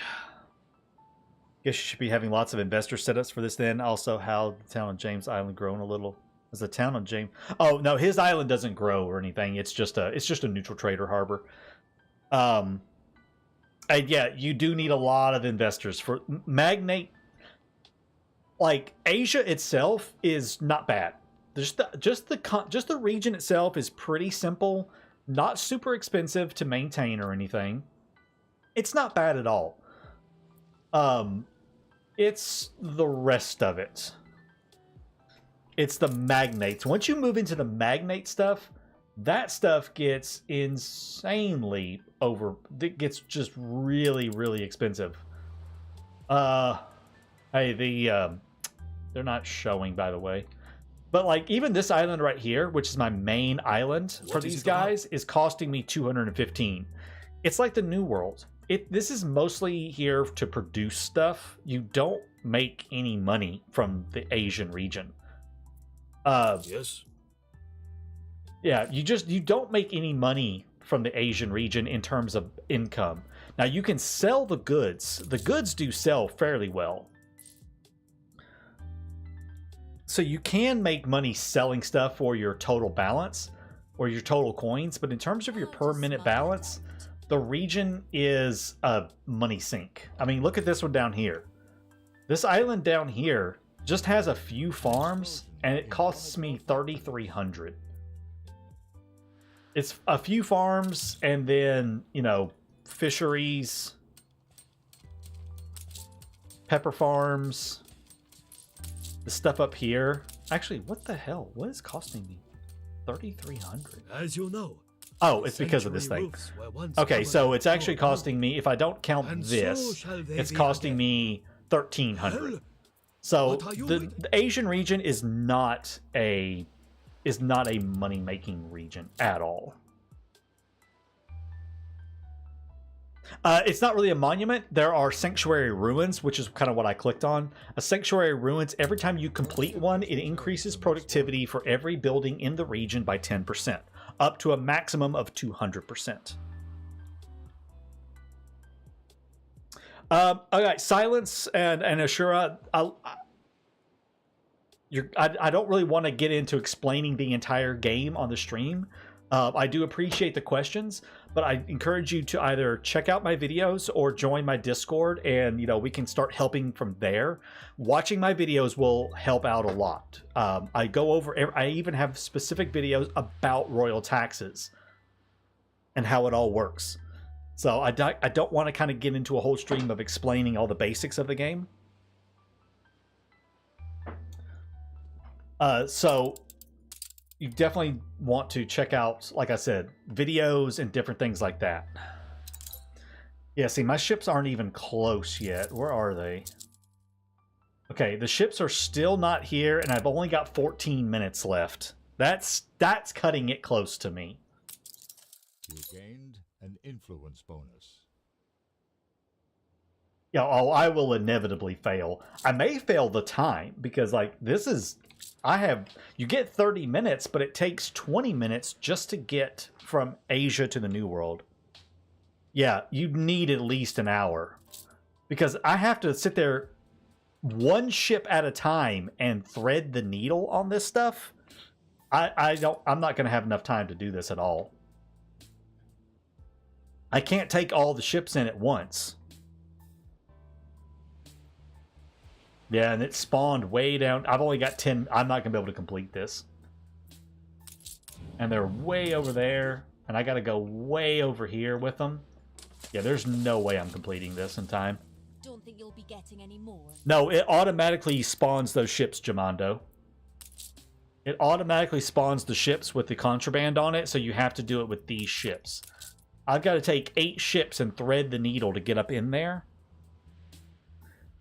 you should be having lots of investor setups for this then. Also, how the town of James Island grown a little. Is the town of James... Oh, no, his island doesn't grow or anything. It's just a neutral trader harbor. And yeah, you do need a lot of investors for magnate. Like Asia itself is not bad. Just the region itself is pretty simple, not super expensive to maintain or anything. It's not bad at all. It's the rest of it. It's the magnates. Once you move into the magnate stuff, that stuff gets insanely it gets just really, really expensive. Hey, they're not showing, by the way. But like even this island right here, which is my main island for these guys, is costing me 215. It's like the New World. This is mostly here to produce stuff. You don't make any money from the Asian region. Yes. Yeah, you don't make any money from the Asian region in terms of income. Now you can sell the goods. The goods do sell fairly well. So you can make money selling stuff for your total balance or your total coins, but in terms of your per minute balance, the region is a money sink. I mean, look at this one down here. This island down here just has a few farms, and it costs me 3,300. It's a few farms, and then, you know, fisheries, pepper farms, the stuff up here. Actually, what the hell? What is costing me 3,300? As you know. Oh, it's because of this thing. Okay, so it's actually costing me, if I don't count this, it's costing me 1,300. So the Asian region is not a money-making region at all. It's not really a monument. There are sanctuary ruins, which is kind of what I clicked on. A sanctuary ruins, every time you complete one, it increases productivity for every building in the region by 10%, up to a maximum of 200%. Okay, Silence and Ashura, I don't really want to get into explaining the entire game on the stream. I do appreciate the questions, but I encourage you to either check out my videos or join my Discord, and you know, we can start helping from there. Watching my videos will help out a lot. I even have specific videos about royal taxes and how it all works. So I don't want to kind of get into a whole stream of explaining all the basics of the game. So you definitely want to check out, like I said, videos and different things like that. Yeah, see, my ships aren't even close yet. Where are they? Okay, the ships are still not here, and I've only got 14 minutes left. That's cutting it close to me. You gained an influence bonus. Yeah, oh, I will inevitably fail. I may fail the time, because, like, this is... you get 30 minutes, but it takes 20 minutes just to get from Asia to the New World. Yeah, you need at least an hour. Because I have to sit there one ship at a time and thread the needle on this stuff. I'm not going to have enough time to do this at all. I can't take all the ships in at once. Yeah, and it spawned way down. I've only got 10. I'm not going to be able to complete this. And they're way over there. And I got to go way over here with them. Yeah, there's no way I'm completing this in time. Don't think you'll be getting any more. No, it automatically spawns those ships, Jamando. It automatically spawns the ships with the contraband on it, so you have to do it with these ships. I've got to take 8 ships and thread the needle to get up in there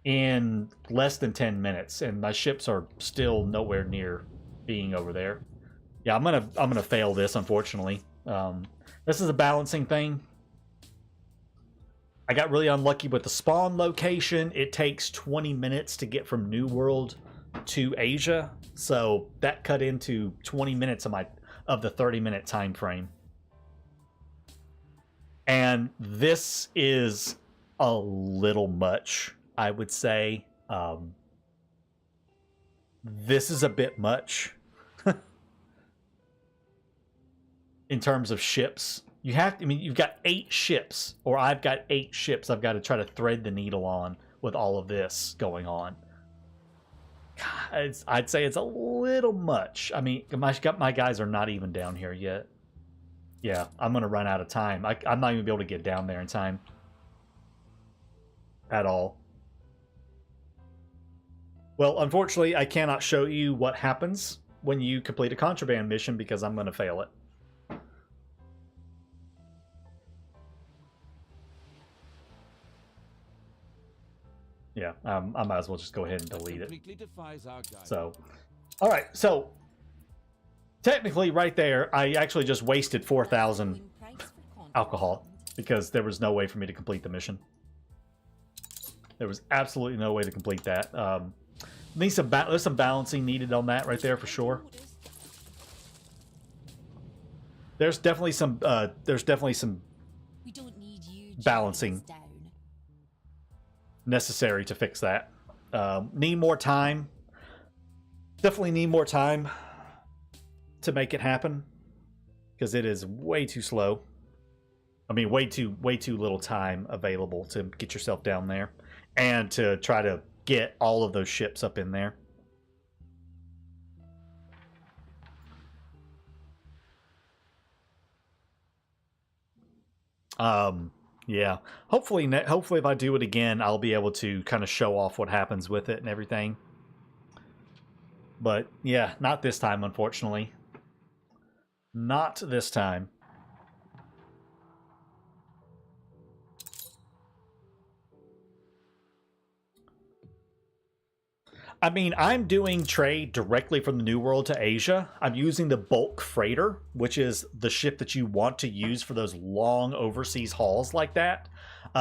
in less than 10 minutes, and my ships are still nowhere near being over there. Yeah, I'm gonna fail this, unfortunately. This is a balancing thing. I got really unlucky with the spawn location. It takes 20 minutes to get from New World to Asia, so that cut into 20 minutes of the 30-minute time frame. And this is a little much, I would say. This is a bit much in terms of ships. You have to, I mean, you've got 8 ships, or I've got 8 ships I've got to try to thread the needle on with all of this going on. God, I'd say it's a little much. I mean, my guys are not even down here yet. Yeah, I'm going to run out of time. I'm not even going to be able to get down there in time. At all. Well, unfortunately, I cannot show you what happens when you complete a contraband mission because I'm going to fail it. Yeah, I might as well just go ahead and delete it. So, all right, so technically right there, I actually just wasted 4,000 alcohol because there was no way for me to complete the mission. There was absolutely no way to complete that. There's some balancing needed on that right there for sure. There's definitely some balancing necessary to fix that. Need more time. Definitely need more time to make it happen because it is way too slow. I mean, way too little time available to get yourself down there and to try to get all of those ships up in there. Yeah. Hopefully if I do it again, I'll be able to kind of show off what happens with it and everything. But yeah, not this time, unfortunately. Not this time. I mean, I'm doing trade directly from the New World to Asia. I'm using the bulk freighter, which is the ship that you want to use for those long overseas hauls like that.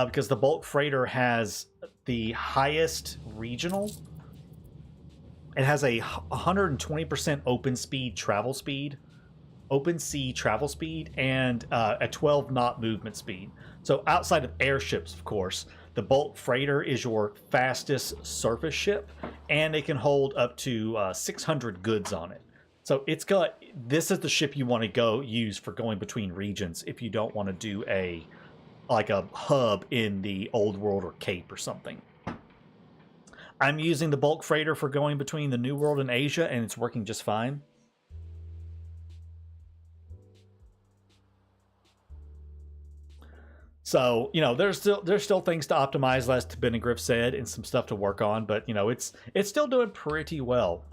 Because the bulk freighter has the highest regional. It has a 120% open speed travel speed. Open sea travel speed and a 12 knot movement speed. So outside of airships, of course, the bulk freighter is your fastest surface ship, and it can hold up to 600 goods on it. So this is the ship you want to go use for going between regions if you don't want to do a hub in the old world or Cape or something. I'm using the bulk freighter for going between the New World and Asia, and it's working just fine. So, you know, there's still things to optimize, as Benegriff said, and some stuff to work on, but you know, it's still doing pretty well.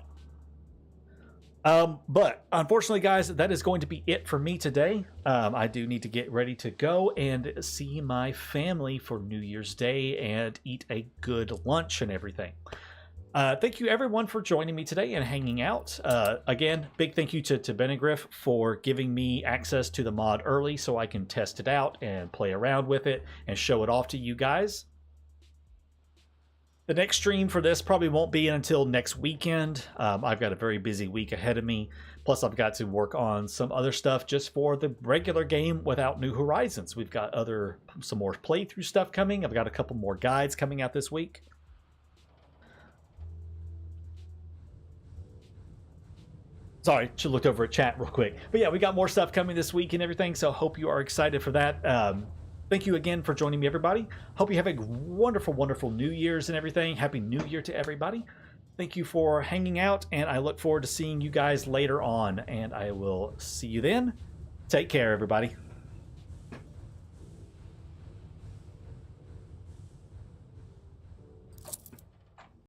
But unfortunately, guys, that is going to be it for me today. I do need to get ready to go and see my family for New Year's Day and eat a good lunch and everything. Thank you, everyone, for joining me today and hanging out. Again, big thank you to Benegriff for giving me access to the mod early so I can test it out and play around with it and show it off to you guys. The next stream for this probably won't be until next weekend. I've got a very busy week ahead of me. Plus, I've got to work on some other stuff just for the regular game without New Horizons. We've got some more playthrough stuff coming. I've got a couple more guides coming out this week. Sorry, should look over at chat real quick. But yeah, we got more stuff coming this week and everything, so hope you are excited for that. Thank you again for joining me, everybody. Hope you have a wonderful, wonderful New Year's and everything. Happy New Year to everybody. Thank you for hanging out, and I look forward to seeing you guys later on, and I will see you then. Take care, everybody.